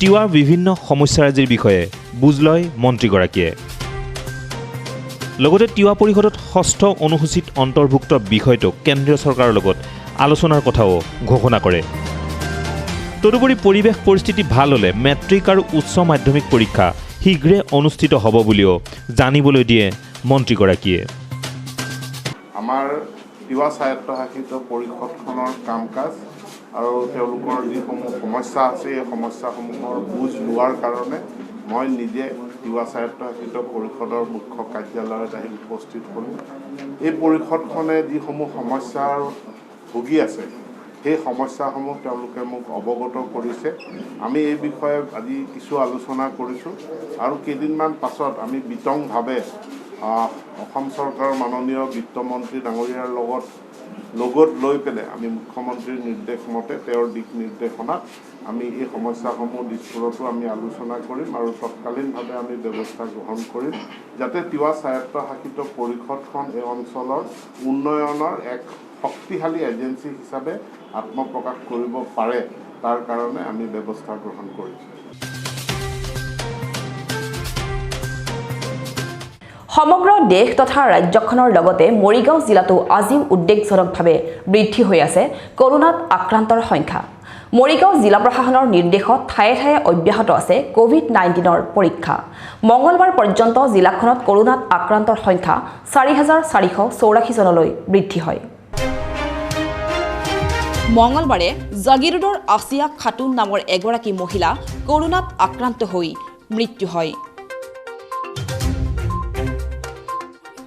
তিৱাৰ বিভিন্ন সমস্যাৰাজিৰ বিষয়ে বুজ লয় মন্ত্ৰীগৰাকীয়ে। লগতে তিৱা পৰিষদত 6ষ্ঠ অনুসূচীত অন্তৰ্ভুক্ত বিষয়টোক কেন্দ্ৰীয় চৰকাৰৰ লগত আলোচনাৰ কথাও ঘোষণা কৰে। তদুপৰি পৰিৱেশ পৰিস্থিতি ভাল হ'লে মেট্ৰিক আৰু উচ্চ মাধ্যমিক পৰীক্ষা শীঘ্ৰে অনুষ্ঠিত হ'ব বুলিও জানিবলৈ দিয়ে মন্ত্ৰীগৰাকীয়ে। আমাৰ তিৱা স্বায়ত্তশাসিত পৰিষদখনৰ কাম কাজ আৰু তেওঁলোকৰ যিসমূহ সমস্যা আছে, এই সমস্যাসমূহৰ বুজ লোৱাৰ কাৰণে মই নিজে তিৱা স্বায়ত্তশাসিত পৰিষদৰ মুখ্য কাৰ্যালয়ত আহি উপস্থিত হ'লোঁ। এই পৰিষদখনে যিসমূহ সমস্যাৰ ভুগি আছে, সেই সমস্যাসমূহ তেওঁলোকে মোক অৱগত কৰিছে। আমি এই বিষয়ে আজি কিছু আলোচনা কৰিছোঁ আৰু কেইদিনমান পাছত আমি বিতংভাৱে অসম চৰকাৰৰ মাননীয় বিত্তমন্ত্ৰী ডাঙৰীয়াৰ লগত লগত লৈ পেলাই আমি মুখ্যমন্ত্ৰীৰ নিৰ্দেশ মতে তেওঁৰ দিশ নিৰ্দেশনাত আমি এই সমস্যাসমূহ দিশবোৰতো আমি আলোচনা কৰিম আৰু তৎকালীনভাৱে আমি ব্যৱস্থা গ্ৰহণ কৰিম যাতে তিৱা স্বায়ত্তশাসিত পৰিষদখন এই অঞ্চলৰ উন্নয়নৰ এক শক্তিশালী এজেঞ্চি হিচাপে আত্মপ্ৰকাশ কৰিব পাৰে তাৰ কাৰণে আমি ব্যৱস্থা গ্ৰহণ কৰিছোঁ। সমগ্ৰ দেশ তথা ৰাজ্যখনৰ লগতে মৰিগাঁও জিলাতো আজিও উদ্বেগজনকভাৱে বৃদ্ধি হৈ আছে কৰোনাত আক্ৰান্তৰ সংখ্যা। মৰিগাঁও জিলা প্ৰশাসনৰ নিৰ্দেশত ঠায়ে ঠায়ে অব্যাহত আছে কোভিড-19ৰ পৰীক্ষা। মঙলবাৰ পৰ্যন্ত জিলাখনত কৰোনাত আক্ৰান্তৰ সংখ্যা ৪,৪84 জনলৈ বৃদ্ধি হয়। মঙলবাৰে জাগিৰোডৰ আসিয়া খাতুন নামৰ এগৰাকী মহিলা কৰোনাত আক্ৰান্ত হৈ মৃত্যু হয়।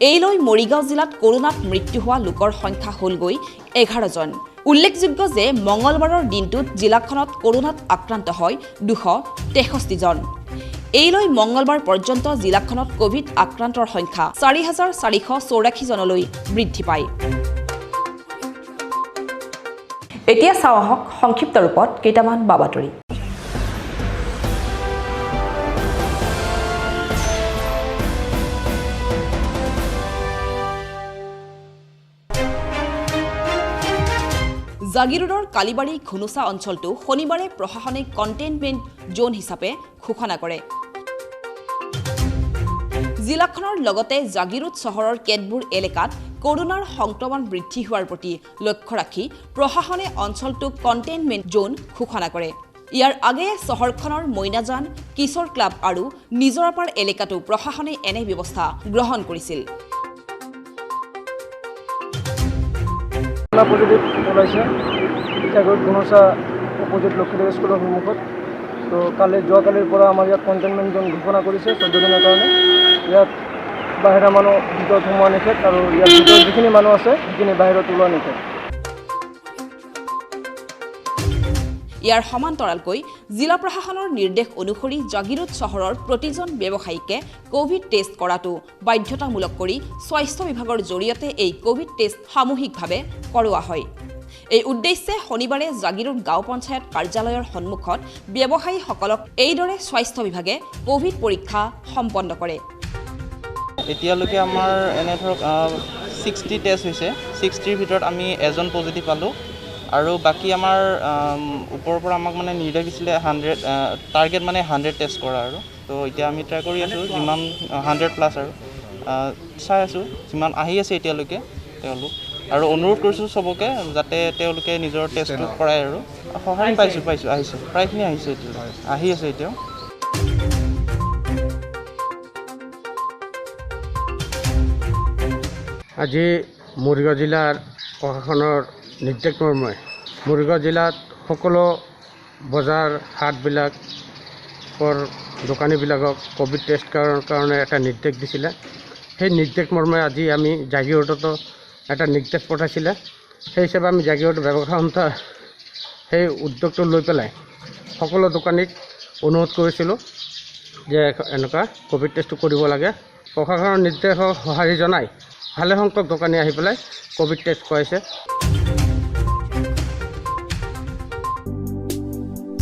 এই লৈ মৰিগাঁও জিলাত কৰোনাত মৃত্যু হোৱা লোকৰ সংখ্যা হ'লগৈ 11 জন। উল্লেখযোগ্য যে মঙলবাৰৰ দিনটোত জিলাখনত কৰোনাত আক্ৰান্ত হয় 263 জন। এই লৈ মঙলবাৰ পৰ্যন্ত জিলাখনত কোভিড আক্ৰান্তৰ সংখ্যা ৪,৪84 জনলৈ বৃদ্ধি পায়। এতিয়া চাওঁ আহক সংক্ষিপ্ত ৰূপত কেইটামান বাতৰি। জাগিৰোডৰ কালিবাৰী ঘুনুচা অঞ্চলটো শনিবাৰে প্ৰশাসনে কণ্টেইনমেণ্ট জোন হিচাপে ঘোষণা কৰে। জিলাখনৰ লগতে জাগিৰোড চহৰৰ কেতবোৰ এলেকাত কৰোনাৰ সংক্ৰমণ বৃদ্ধি হোৱাৰ প্ৰতি লক্ষ্য ৰাখি প্ৰশাসনে অঞ্চলটোক কণ্টেইনমেণ্ট জোন ঘোষণা কৰে। ইয়াৰ আগেয়ে চহৰখনৰ মইনাজান, কিশোৰ ক্লাব আৰু নিজৰাপাৰ এলেকাটো প্ৰশাসনে এনে ব্যৱস্থা গ্ৰহণ কৰিছিল। পজিটিভ ওলাইছে জাগিৰোড ঘুনুচা অপজিট লক্ষীদেৱ স্কুলৰ সন্মুখত। তো যোৱাকালিৰ পৰা আমাৰ ইয়াত কণ্টেইনমেণ্ট জোন ঘোষণা কৰিছে 14 দিনৰ কাৰণে। ইয়াত বাহিৰা মানুহ ভিতৰত সোমোৱা নিষেধ আৰু ইয়াৰ ভিতৰত যিখিনি মানুহ আছে সেইখিনি বাহিৰত ওলোৱা নিষেধ। ইয়াৰ সমান্তৰালকৈ জিলা প্ৰশাসনৰ নিৰ্দেশ অনুসৰি জাগিৰোড চহৰৰ প্ৰতিজন ব্যৱসায়ীকে কোভিড টেষ্ট কৰাটো বাধ্যতামূলক কৰি স্বাস্থ্য বিভাগৰ জৰিয়তে এই কোভিড টেষ্ট সামূহিকভাৱে কৰোৱা হয়। এই উদ্দেশ্যে শনিবাৰে জাগিৰোড গাঁও পঞ্চায়ত কাৰ্যালয়ৰ সন্মুখত ব্যৱসায়ীসকলক এইদৰে স্বাস্থ্য বিভাগে কোভিড পৰীক্ষা সম্পন্ন কৰে। এতিয়ালৈকে আমাৰ এনে ধৰক 60 টেষ্ট হৈছে। 60ৰ ভিতৰত আমি এজন পজিটিভ পালোঁ আৰু বাকী আমাৰ ওপৰৰ পৰা আমাক মানে নিৰ্দেশ দিছিলে 100 টাৰ্গেট মানে 100 টেষ্ট কৰা আৰু। তো এতিয়া আমি ট্ৰাই কৰি আছোঁ যিমান 100+ আৰু চাই আছোঁ যিমান আহি আছে এতিয়ালৈকে তেওঁলোক। আৰু অনুৰোধ কৰিছোঁ চবকে যাতে তেওঁলোকে নিজৰ টেষ্টটো কৰাই আৰু সহায় পাইছোঁ আহিছে প্ৰায়খিনি আহিছে এতিয়ালৈ আহি আছে এতিয়াও। আজি মৰিগাঁও জিলাৰ প্ৰশাসনৰ নিৰ্দেশ মৰ্মে মৰিগাঁও জিলাত সকলো বজাৰ হাটবিলাকৰ দোকানীবিলাকক কোভিড টেষ্ট কৰাৰ কাৰণে এটা নিৰ্দেশ দিছিলে। সেই নিৰ্দেশ মৰ্মে আজি আমি জাগিৰোডতো এটা নিৰ্দেশ পঠাইছিলে। সেই হিচাপে আমি জাগিৰোড ব্যৱসায় সন্থা সেই উদ্যোগটো লৈ পেলাই সকলো দোকানীক অনুৰোধ কৰিছিলোঁ যে এনেকুৱা কোভিড টেষ্টটো কৰিব লাগে। প্ৰশাসনৰ নিৰ্দেশক সঁহাৰি জনাই ভালে সংখ্যক দোকানী আহি পেলাই কোভিড টেষ্ট কৰাইছে।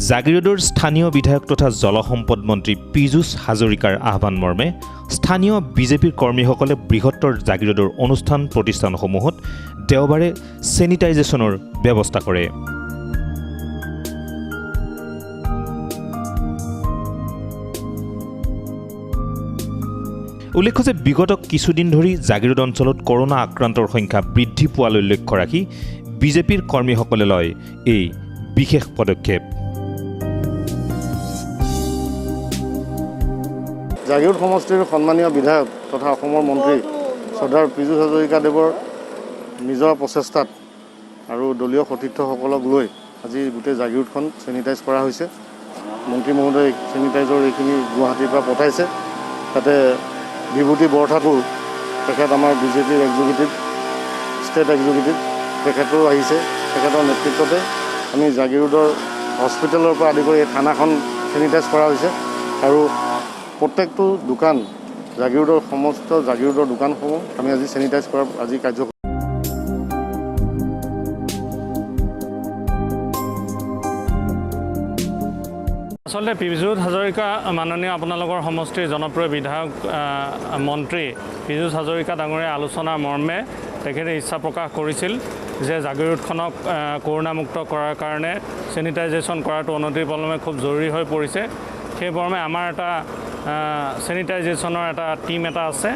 জাগিৰোডৰ স্থানীয় বিধায়ক তথা জলসম্পদ মন্ত্ৰী পীযুষ হাজৰিকাৰ আহ্বান মৰ্মে স্থানীয় বিজেপিৰ কৰ্মীসকলে বৃহত্তৰ জাগিৰোডৰ অনুষ্ঠান প্ৰতিষ্ঠানসমূহত দেওবাৰে ছেনিটাইজেশ্যনৰ ব্যৱস্থা কৰে। উল্লেখ্য যে বিগত কিছুদিন ধৰি জাগিৰোড অঞ্চলত কৰোনা আক্ৰান্তৰ সংখ্যা বৃদ্ধি পোৱালৈ লক্ষ্য ৰাখি বিজেপিৰ কৰ্মীসকলে লয় এই বিশেষ পদক্ষেপ। জাগিৰোড সমষ্টিৰ সন্মানীয় বিধায়ক তথা অসমৰ মন্ত্ৰী শ্ৰদ্ধাৰ পীযুষ হাজৰিকাদেৱৰ নিজৰ প্ৰচেষ্টাত আৰু দলীয় সতীৰ্থসকলক লৈ আজি গোটেই জাগিৰোডখন ছেনিটাইজ কৰা হৈছে। মন্ত্ৰী মহোদয় ছেনিটাইজৰ এইখিনি গুৱাহাটীৰ পৰা পঠাইছে। তাতে বিভূতি বৰঠাকুৰ তেখেত আমাৰ বিজেপিৰ এক্সিকিউটিভ ষ্টেট এক্সিকিউটিভ তেখেতো আহিছে। তেখেতৰ নেতৃত্বতে আমি জাগিৰোডৰ হস্পিটেলৰ পৰা আদি কৰি এই থানাখন ছেনিটাইজ কৰা হৈছে আৰু প্ৰত্যেকটো দোকান জাগিৰোডৰ সমস্ত জাগিৰোডৰ দোকানসমূহ আমি আজি ছেনিটাইজ কৰাৰ আজি কাৰ্যসূচী। আচলতে পীযুষ হাজৰিকা মাননীয় আপোনালোকৰ সমষ্টিৰ জনপ্ৰিয় বিধায়ক মন্ত্ৰী পীযুষ হাজৰিকা ডাঙৰীয়া আলোচনাৰ মৰ্মে তেখেতে ইচ্ছা প্ৰকাশ কৰিছিল যে জাগিৰোডখনক কৰোণামুক্ত কৰাৰ কাৰণে চেনিটাইজেশ্যন কৰাটো অনতিপলমে খুব জৰুৰী হৈ পৰিছে। সেই মৰ্মে আমাৰ এটা চেনিটাইজেশ্যনৰ এটা টিম এটা আছে।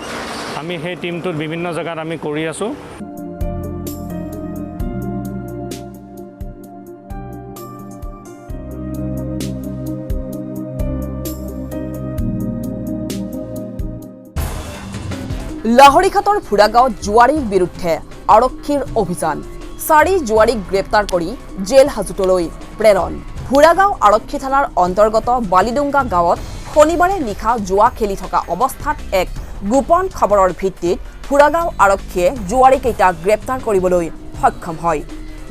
আমি সেই টিমটোত বিভিন্ন জেগাত আমি কৰি আছোঁ। লাহৰীঘাটৰ ভোৰাগাঁৱত জুৱাৰীৰ বিৰুদ্ধে আৰক্ষীৰ অভিযান 4 জুৱাৰীক গ্ৰেপ্তাৰ কৰি জেল হাজতলৈ প্ৰেৰণ। ভোৰাগাঁও আৰক্ষী থানাৰ অন্তৰ্গত বালিডুংগা গাঁৱত শনিবাৰে নিশা জুৱা খেলি থকা অৱস্থাত এক গোপন খবৰৰ ভিত্তিত ভোৰাগাঁও আৰক্ষীয়ে জুৱাৰীকেইটা গ্ৰেপ্তাৰ কৰিবলৈ সক্ষম হয়।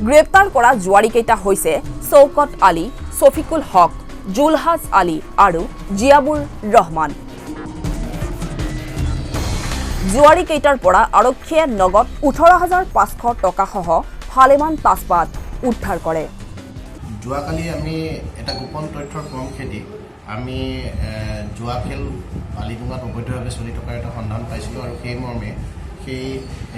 গ্ৰেপ্তাৰ কৰা জুৱাৰীকেইটা হৈছে চৌকত আলী, ছফিকুল হক, জুলহাজ আলী আৰু জিয়াবুৰ ৰহমান। জুৱাৰীকেইটাৰ পৰা আৰক্ষীয়ে নগদ 18,500 টকাসহ ভালেমান তাজপাত উদ্ধাৰ কৰে। যোৱাকালি আমি এটা গোপন তথ্যৰ ক্ৰম খেদি আমি জুৱা খেল বালিডুঙাত অবৈধভাৱে চলি থকাৰ এটা সন্ধান পাইছিলোঁ আৰু সেই মৰ্মে সেই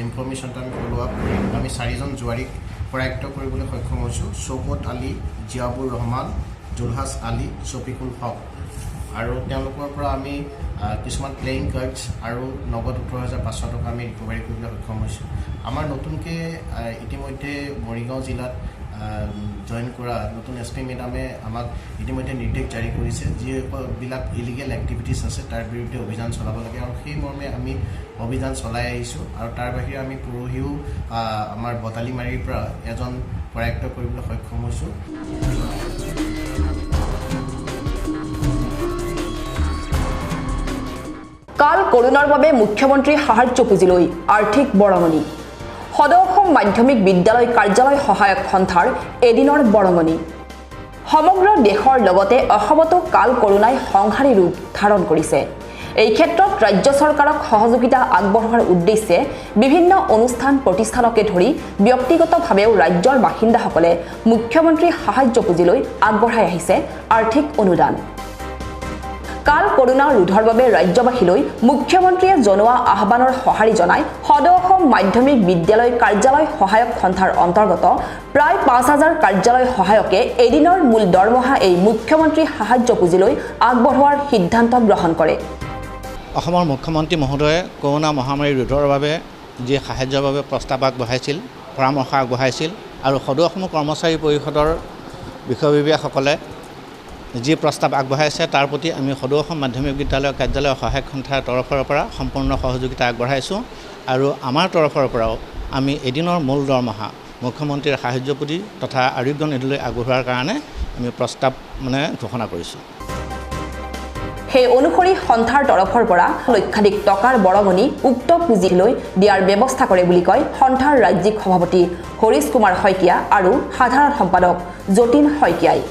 ইনফৰ্মেশ্যনটো আমি ফ'ল' আপ কৰি আমি 4জন জুৱাৰীক কৰায়ত্ব কৰিবলৈ সক্ষম হৈছোঁ। চৌকত আলী, জিয়াবুৰ ৰহমান, জুলহাজ আলী, ছফিকুল হক আৰু তেওঁলোকৰ পৰা আমি কিছুমান প্লেয়িং কাৰ্ডছ আৰু নগদ 18,500 টকা আমি ৰিকভাৰী কৰিবলৈ সক্ষম হৈছোঁ। আমাৰ নতুনকৈ ইতিমধ্যে মৰিগাঁও জিলাত জইন কৰা নতুন SP মেডামে আমাক ইতিমধ্যে নিৰ্দেশ জাৰি কৰিছে যিবিলাক ইলিগেল এক্টিভিটিছ আছে তাৰ বিৰুদ্ধে অভিযান চলাব লাগে আৰু সেই মৰ্মে আমি অভিযান চলাই আহিছোঁ। আৰু তাৰ বাহিৰে আমি পৰহিও আমাৰ বটালিমাৰীৰ পৰা এজন কৰায়ত্ব কৰিবলৈ সক্ষম হৈছোঁ। কাল কৰোনাৰ বাবে মুখ্যমন্ত্ৰী সাহায্য পুঁজিলৈ আৰ্থিক বৰঙণি। সদৌ অসম মাধ্যমিক বিদ্যালয় কাৰ্যালয় সহায়ক সন্থাৰ এদিনৰ বৰঙণি। সমগ্ৰ দেশৰ লগতে অসমতো কাল কৰোনাই সংহাৰী ৰূপ ধাৰণ কৰিছে। এই ক্ষেত্ৰত ৰাজ্য চৰকাৰক সহযোগিতা আগবঢ়োৱাৰ উদ্দেশ্যে বিভিন্ন অনুষ্ঠান প্ৰতিষ্ঠানকে ধৰি ব্যক্তিগতভাৱেও ৰাজ্যৰ বাসিন্দাসকলে মুখ্যমন্ত্ৰী সাহায্য পুঁজিলৈ আগবঢ়াই আহিছে আৰ্থিক অনুদান। কাল কৰোনা ৰোধৰ বাবে ৰাজ্যবাসীলৈ মুখ্যমন্ত্ৰীয়ে জনোৱা আহ্বানৰ সঁহাৰি জনাই সদৌ অসম মাধ্যমিক বিদ্যালয় কাৰ্যালয় সহায়ক সন্থাৰ অন্তৰ্গত প্ৰায় 5,000 কাৰ্যালয় সহায়কে এদিনৰ মূল দৰমহা এই মুখ্যমন্ত্ৰী সাহায্য পুঁজিলৈ আগবঢ়োৱাৰ সিদ্ধান্ত গ্ৰহণ কৰে। অসমৰ মুখ্যমন্ত্ৰী মহোদয়ে কৰোনা মহামাৰী ৰোধৰ বাবে যি সাহায্যৰ বাবে প্ৰস্তাৱ আগবঢ়াইছিল, পৰামৰ্শ আগবঢ়াইছিল আৰু সদৌ অসম কৰ্মচাৰী পৰিষদৰ বিষয়ববীয়াসকলে যি প্ৰস্তাৱ আগবঢ়াইছে তাৰ প্ৰতি আমি সদৌ অসম মাধ্যমিক বিদ্যালয় কাৰ্যালয় সহায়ক সন্থাৰ তৰফৰ পৰা সম্পূৰ্ণ সহযোগিতা আগবঢ়াইছোঁ আৰু আমাৰ তৰফৰ পৰাও আমি এদিনৰ মূল দৰমহা মুখ্যমন্ত্ৰীৰ সাহায্য পুঁজি তথা আৰোগ্য নিধিলৈ আগবঢ়োৱাৰ কাৰণে আমি প্ৰস্তাৱ ঘোষণা কৰিছোঁ। সেই অনুসৰি সন্থাৰ তৰফৰ পৰা লক্ষাধিক টকাৰ বৰঙণি উক্ত পুঁজিলৈ দিয়াৰ ব্যৱস্থা কৰে বুলি কয় সন্থাৰ ৰাজ্যিক সভাপতি হৰিশ কুমাৰ শইকীয়া আৰু সাধাৰণ সম্পাদক যতীন শইকীয়াই।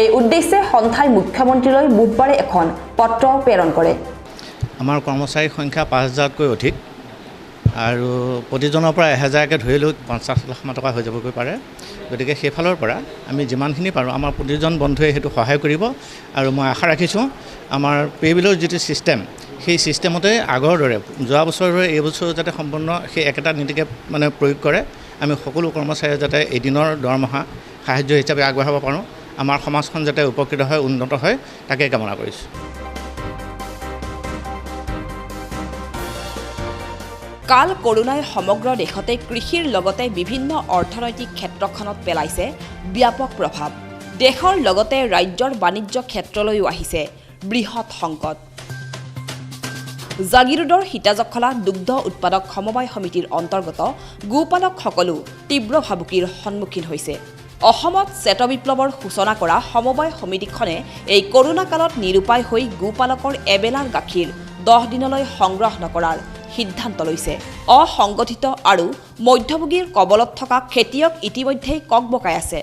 এই উদ্দেশ্যে সন্থাই মুখ্যমন্ত্ৰীলৈ বুধবাৰে এখন পত্ৰ প্ৰেৰণ কৰে। আমাৰ কৰ্মচাৰীৰ সংখ্যা 5,000তকৈ অধিক আৰু প্ৰতিজনৰ পৰা 1,000কৈ ধৰিলেও 50 লাখ টকা হৈ যাবগৈ পাৰে। গতিকে সেইফালৰ পৰা আমি যিমানখিনি পাৰোঁ আমাৰ প্ৰতিজন বন্ধুৱে সেইটো সহায় কৰিব আৰু মই আশা ৰাখিছোঁ আমাৰ পে' যিটো ছিষ্টেম সেই ছিষ্টেমতে আগৰ দৰে যোৱা বছৰৰ দৰে এই বছৰ যাতে সম্পূৰ্ণ সেই একেটা নীতিকে প্ৰয়োগ কৰে। আমি সকলো কৰ্মচাৰীয়ে যাতে এদিনৰ দৰমহা সাহায্য হিচাপে আগবঢ়াব পাৰোঁ, আমাৰ সমাজখন যাতে উপকৃত হয়, উন্নত হয়, তাকে কামনা কৰিছোঁ। কাল কৰোনাই সমগ্ৰ দেশতে কৃষিৰ লগতে বিভিন্ন অৰ্থনৈতিক ক্ষেত্ৰখনত পেলাইছে ব্যাপক প্ৰভাৱ। দেশৰ লগতে ৰাজ্যৰ বাণিজ্য ক্ষেত্ৰলৈও আহিছে বৃহৎ সংকট। জাগিৰোডৰ সীতাজখলা দুগ্ধ উৎপাদক সমবায় সমিতিৰ অন্তৰ্গত গোপালকসকলো তীব্ৰ ভাবুকিৰ সন্মুখীন হৈছে। অসমত শ্বেত বিপ্লৱৰ সূচনা কৰা সমবায় সমিতিখনে এই কৰোনা কালত নিৰুপায় হৈ গোপালকৰ এবেলাৰ গাখীৰ 10 দিনলৈ সংগ্ৰহ নকৰাৰ সিদ্ধান্ত লৈছে। অসংগঠিত আৰু মধ্যভোগীৰ কবলত থকা খেতিয়ক ইতিমধ্যেই ককবকাই আছে।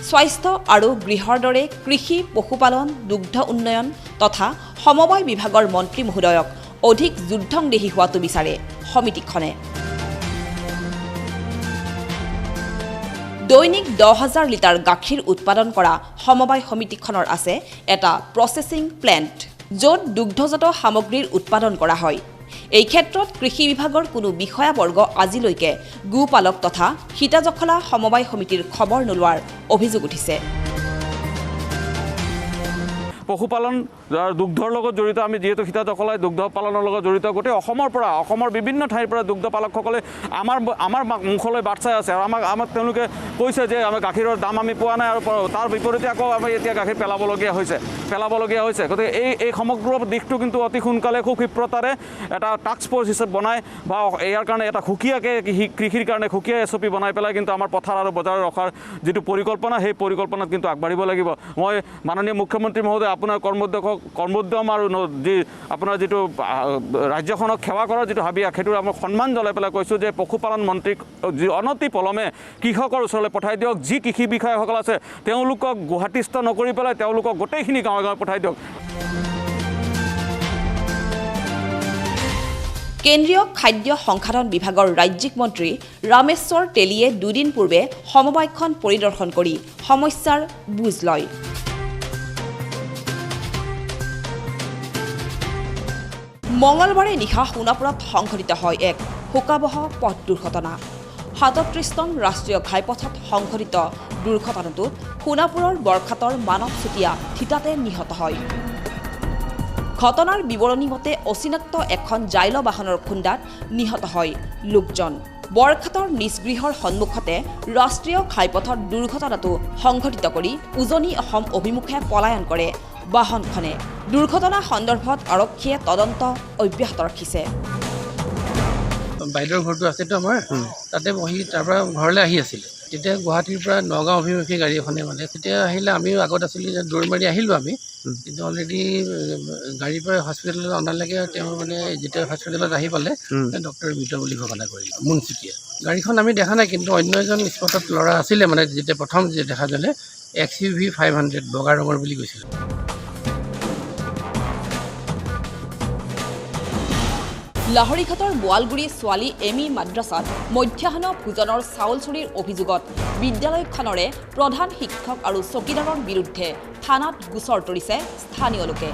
স্বাস্থ্য আৰু গৃহৰ দৰে কৃষি, পশুপালন, দুগ্ধ উন্নয়ন তথা সমবায় বিভাগৰ মন্ত্ৰী মহোদয়ক অধিক যুদ্ধংদেহী হোৱাটো বিচাৰে সমিতিখনে। দৈনিক 10,000 লিটাৰ গাখীৰ উৎপাদন কৰা সমবায় সমিতিখনৰ আছে এটা প্ৰচেছিং প্লেণ্ট, য'ত দুগ্ধজাত সামগ্ৰীৰ উৎপাদন কৰা হয়। এই ক্ষেত্ৰত কৃষি বিভাগৰ কোনো বিষয়াবৰ্গ আজিলৈকে গোপালক তথা সীতাজখলা সমবায় সমিতিৰ খবৰ নোলোৱাৰ অভিযোগ উঠিছে। পশুপালন দুগ্ধৰ লগত জড়িত আমি যিহেতু সীতাজখলাই দুগ্ধ পালনৰ লগত জড়িত গোটেই অসমৰ বিভিন্ন ঠাইৰ পৰা দুগ্ধ পালকসকলে আমাৰ মুখলৈ বাট চাই আছে আৰু আমাক তেওঁলোকে কৈছে যে আমাৰ গাখীৰৰ দাম আমি পোৱা নাই আৰু তাৰ বিপৰীতে আকৌ আমি এতিয়া গাখীৰ পেলাবলগীয়া হৈছে। গতিকে এই সমগ্ৰ দিশটো কিন্তু অতি সোনকালে খুব ক্ষিপ্ৰতাৰে এটা টাস্ক ফ'ৰ্চ হিচাপে বনাই বা ইয়াৰ কাৰণে এটা সুকীয়াকৈ কৃষিৰ কাৰণে সুকীয়া SOP বনাই পেলাই কিন্তু আমাৰ পথাৰ আৰু বজাৰ ৰখাৰ যিটো পৰিকল্পনা সেই পৰিকল্পনাত কিন্তু আগবাঢ়িব লাগিব। মই মাননীয় মুখ্যমন্ত্ৰী মহোদয় আপোনাৰ কৰ্মোদ্যম আৰু যি আপোনাৰ যিটো ৰাজ্যখনক সেৱা কৰাৰ যিটো হাবিয়াস সেইটো আমাৰ সন্মান জনাই পেলাই কৈছোঁ যে পশুপালন মন্ত্ৰীক যি অনতি পলমে কৃষকৰ ওচৰলৈ পঠাই দিয়ক। যি কৃষি বিষয়াসকল আছে তেওঁলোকক গুৱাহাটীস্থ নকৰি পেলাই তেওঁলোকক গোটেইখিনি গাঁৱে গাঁৱে পঠাই দিয়ক। কেন্দ্ৰীয় খাদ্য সংসাধন বিভাগৰ ৰাজ্যিক মন্ত্ৰী ৰামেশ্বৰ তেলীয়ে দুদিন পূৰ্বে সমবায়খন পৰিদৰ্শন কৰি সমস্যাৰ বুজ লয়। মঙলবাৰে নিশা সোণাপুৰত সংঘটিত হয় এক শোকাবহ পথ দুৰ্ঘটনা। ৩৭ নং ৰাষ্ট্ৰীয় ঘাইপথত সংঘটিত দুৰ্ঘটনাটোত সোণাপুৰৰ বৰখাটৰ মানৱ চুতীয়া থিতাতে নিহত হয়। ঘটনাৰ বিৱৰণী মতে অচিনাক্ত এখন জাইল বাহনৰ খুন্দাত নিহত হয় লোকজন। বৰখাটৰ নিজ গৃহৰ সন্মুখতে ৰাষ্ট্ৰীয় ঘাইপথৰ দুৰ্ঘটনাটো সংঘটিত কৰি উজনি অসম অভিমুখে পলায়ন কৰে বাহনখনে। দুৰ্ঘটনা সন্দৰ্ভত আৰক্ষীয়ে তদন্ত অব্যাহত ৰাখিছে। বাইদেউৰ ঘৰটো আছেতো আমাৰ তাতে বহি তাৰ পৰা ঘৰলৈ আহি আছিলে। তেতিয়া গুৱাহাটীৰ পৰা নগাঁও অভিমুখী গাড়ী এখনে মানে তেতিয়া আহিলে আমিও আগত আছিলোঁ দৌৰ মাৰি আহিলোঁ আমি, কিন্তু অলৰেডি গাড়ীৰ পৰা হস্পিটেলত অনালৈকে তেওঁ মানে যেতিয়া হস্পিটেলত আহি পালে ডক্টৰে মৃত বুলি ঘোষণা কৰিলে মুনচিতিয়া। গাড়ীখন আমি দেখা নাই, কিন্তু অন্য এজন স্পটত ল'ৰা আছিলে মানে যেতিয়া প্ৰথম দেখা গ'লে XUV 500 বগা ৰঙৰ বুলি কৈছিলে। লাহৰীঘাটৰ বোৱালগুৰি ছোৱালী এমি মাদ্ৰাছাত মধ্যাহ্ন ভোজনৰ চাউল চুৰিৰ অভিযোগত বিদ্যালয়খনৰে প্ৰধান শিক্ষক আৰু চকীদাৰৰ বিৰুদ্ধে থানাত গোচৰ তৰিছে স্থানীয় লোকে।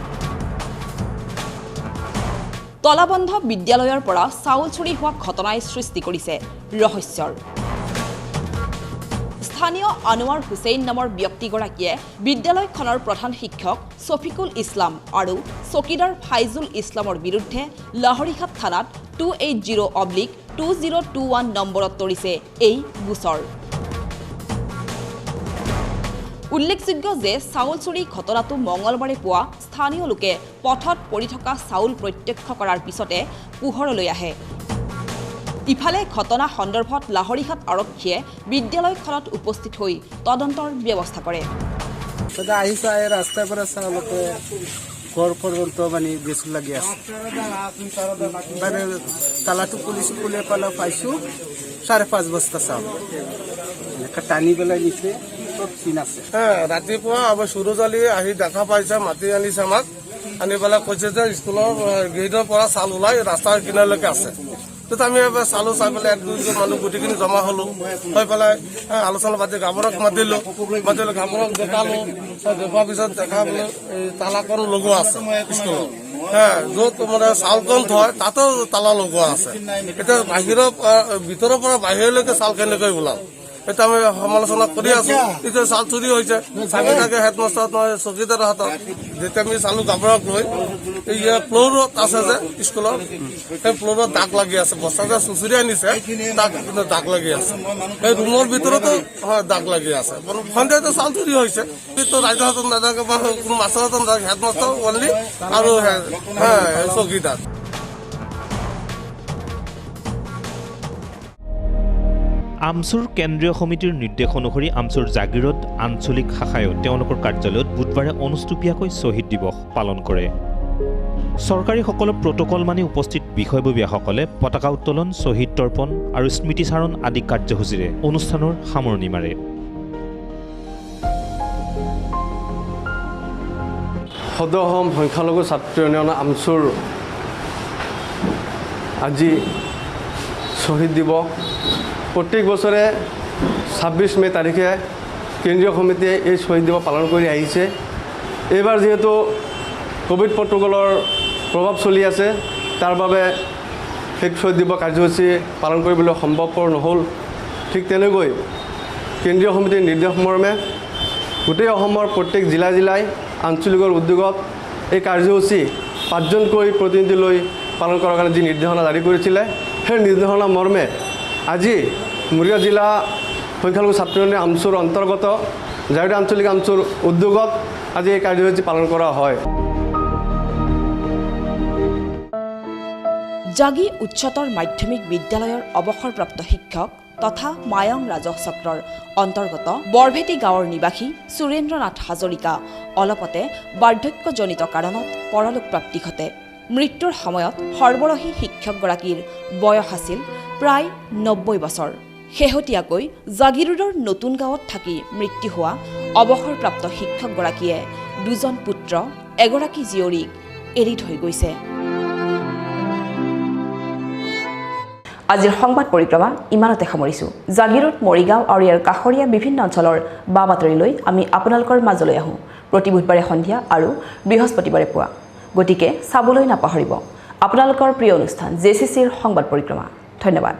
তলাবন্ধ বিদ্যালয়ৰ পৰা চাউল চুৰি হোৱা ঘটনাই সৃষ্টি কৰিছে ৰহস্যৰ। স্থানীয় আনোৱাৰ হুছেইন নামৰ ব্যক্তিগৰাকীয়ে বিদ্যালয়খনৰ প্ৰধান শিক্ষক ছফিকুল ইছলাম আৰু চকীদাৰ ফাইজুল ইছলামৰ বিৰুদ্ধে লাহৰীঘাট থানাত 280/2021 নম্বৰত তৰিছে এই গোচৰ। উল্লেখযোগ্য যে চাউল চুৰি ঘটনাটো মঙলবাৰে পুৱা স্থানীয় লোকে পথত পৰি থকা চাউল প্ৰত্যক্ষ কৰাৰ পিছতে পোহৰলৈ আহে। ইফালে ঘটনা সন্দৰ্ভত লাহৰীঘাট আৰক্ষীয়ে বিদ্যালয়খনত উপস্থিত হৈ তদন্তৰ ব্যৱস্থা কৰে। ৰাস্তাৰ পৰা চাউলতে ঘৰ পৰ্যন্ত মানে বেছি লাগি আছে। মানে তালাটো পুলিচ খুলে পেলাই পাইছোঁ 5.5 বস্তা চাউল টানি পেলাই দিছে। ৰাতিপুৱা আমাৰ চুৰুজালি আহি দেখা পাইছে, মাতি আনিছে আমাক, আনি পেলাই কৈছে যে স্কুলৰ গেটৰ পৰা চাউল ওলাই ৰাস্তাৰ কিনাৰলৈকে আছে। তেতিয়া আমি চালো, চাই পেলাই 1-2জন মানুহ গোটেইখিনি জমা হ'লোঁ, হৈ পেলাই আলোচনা পাতি গাভৰুক মাতিলোঁ, গাভৰুক দেখালোঁ। দেখুৱাৰ পিছত দেখা বোলে এই তালাকণ লগোৱা আছে স্কুলত, য'ত মানে চাউলকণ থয় তাতো তালা লগোৱা আছে। এতিয়া ভিতৰৰ পৰা বাহিৰলৈকে চাউল কেনেকৈ ওলাল এটা আমি সমালোচনা কৰি আছো। এতিয়া চাউল চুৰি হৈছে, চাগে থাকে হেডমাষ্টাৰ চকীদাৰৰ হাতত। যেতিয়া আমি চালো গাভৰুক লৈ এই ফ্ল'ৰত আছে যে স্কুলত, সেই ফ্ল'ৰত দাগ লাগি আছে। বস্তা যে চুচুৰি আনিছে তাক কিন্তু দাগ লাগি আছে। সেই ৰুমৰ ভিতৰতো দাগ লাগি আছে। সন্ধিয়াটো চাউল চুৰি হৈছে, কিন্তু ৰাইজৰ হাতত নাথাকে বা কোনো মাছৰ হাতত নাথাকে, হেডমাষ্টাৰ অনলি আৰু চকীদাৰ। আমচুৰ কেন্দ্ৰীয় সমিতিৰ নিৰ্দেশ অনুসৰি আমচুৰ জাগিৰত আঞ্চলিক শাখায়ো তেওঁলোকৰ কাৰ্যালয়ত বুধবাৰে অনুষ্টুপীয়াকৈ শ্বহীদ দিৱস পালন কৰে। চৰকাৰী সকলো প্ৰট'কল মানি উপস্থিত বিষয়ববীয়াসকলে পতাকা উত্তোলন, শ্বহীদ তৰ্পণ আৰু স্মৃতিচাৰণ আদি কাৰ্যসূচীৰে অনুষ্ঠানৰ সামৰণি মাৰে। সদৌ অসম সংখ্যালঘু ছাত্ৰ ইউনিয়ন আমচুৰ আজি শ্বহীদ দিৱস। প্ৰত্যেক বছৰে 26 মে তাৰিখে কেন্দ্ৰীয় সমিতিয়ে এই শ্বহীদ দিৱস পালন কৰি আহিছে। এইবাৰ যিহেতু কোভিড প্ৰট'কলৰ প্ৰভাৱ চলি আছে, তাৰ বাবে সেই শ্বহীদ দিৱস কাৰ্যসূচী পালন কৰিবলৈ সম্ভৱপৰ নহ'ল। ঠিক তেনেকৈ কেন্দ্ৰীয় সমিতিৰ নিৰ্দেশ মৰ্মে গোটেই অসমৰ প্ৰত্যেক জিলাই আঞ্চলিকৰ উদ্যোগত এই কাৰ্যসূচী 5জনকৈ প্ৰতিনিধি লৈ পালন কৰাৰ কাৰণে যি নিৰ্দেশনা জাৰি কৰিছিলে, সেই নিৰ্দেশনা মৰ্মে আজি মৰিগাঁও জিলা সংখ্যালঘু ছাত্ৰ ইউনিয়ন আমচুৰ অন্তৰ্গত জাগিৰোড আঞ্চলিক আমচুৰ উদ্যোগত আজি এই কাৰ্যসূচী পালন কৰা হয়। জাগি উচ্চতৰ মাধ্যমিক বিদ্যালয়ৰ অৱসৰপ্ৰাপ্ত শিক্ষক তথা মায়ং ৰাজহ চক্ৰৰ অন্তৰ্গত বৰভেটি গাঁৱৰ নিবাসী সুৰেন্দ্ৰ নাথ হাজৰিকা অলপতে বাৰ্ধক্যজনিত কাৰণত পৰলোকপ্ৰাপ্তি ঘটে। মৃত্যুৰ সময়ত সৰ্বৰহী শিক্ষকগৰাকীৰ বয়স আছিল প্ৰায় 90 বছৰ। শেহতীয়াকৈ জাগিৰোডৰ নতুন গাঁৱত থাকি মৃত্যু হোৱা অৱসৰপ্ৰাপ্ত শিক্ষকগৰাকীয়ে 2জন পুত্ৰ, এগৰাকী জীয়ৰীক এৰি থৈ গৈছে। আজিৰ সংবাদ পৰিক্ৰমা ইমানতে সামৰিছোঁ। জাগিৰোড, মৰিগাঁও আৰু ইয়াৰ কাষৰীয়া বিভিন্ন অঞ্চলৰ বা বাতৰিলৈ আমি আপোনালোকৰ মাজলৈ আহোঁ প্ৰতি বুধবাৰে সন্ধিয়া আৰু বৃহস্পতিবাৰে পুৱা। গতিকে চাবলৈ নাপাহৰিব আপোনালোকৰ প্ৰিয় অনুষ্ঠান JCCৰ সংবাদ পৰিক্ৰমা। ধন্যবাদ।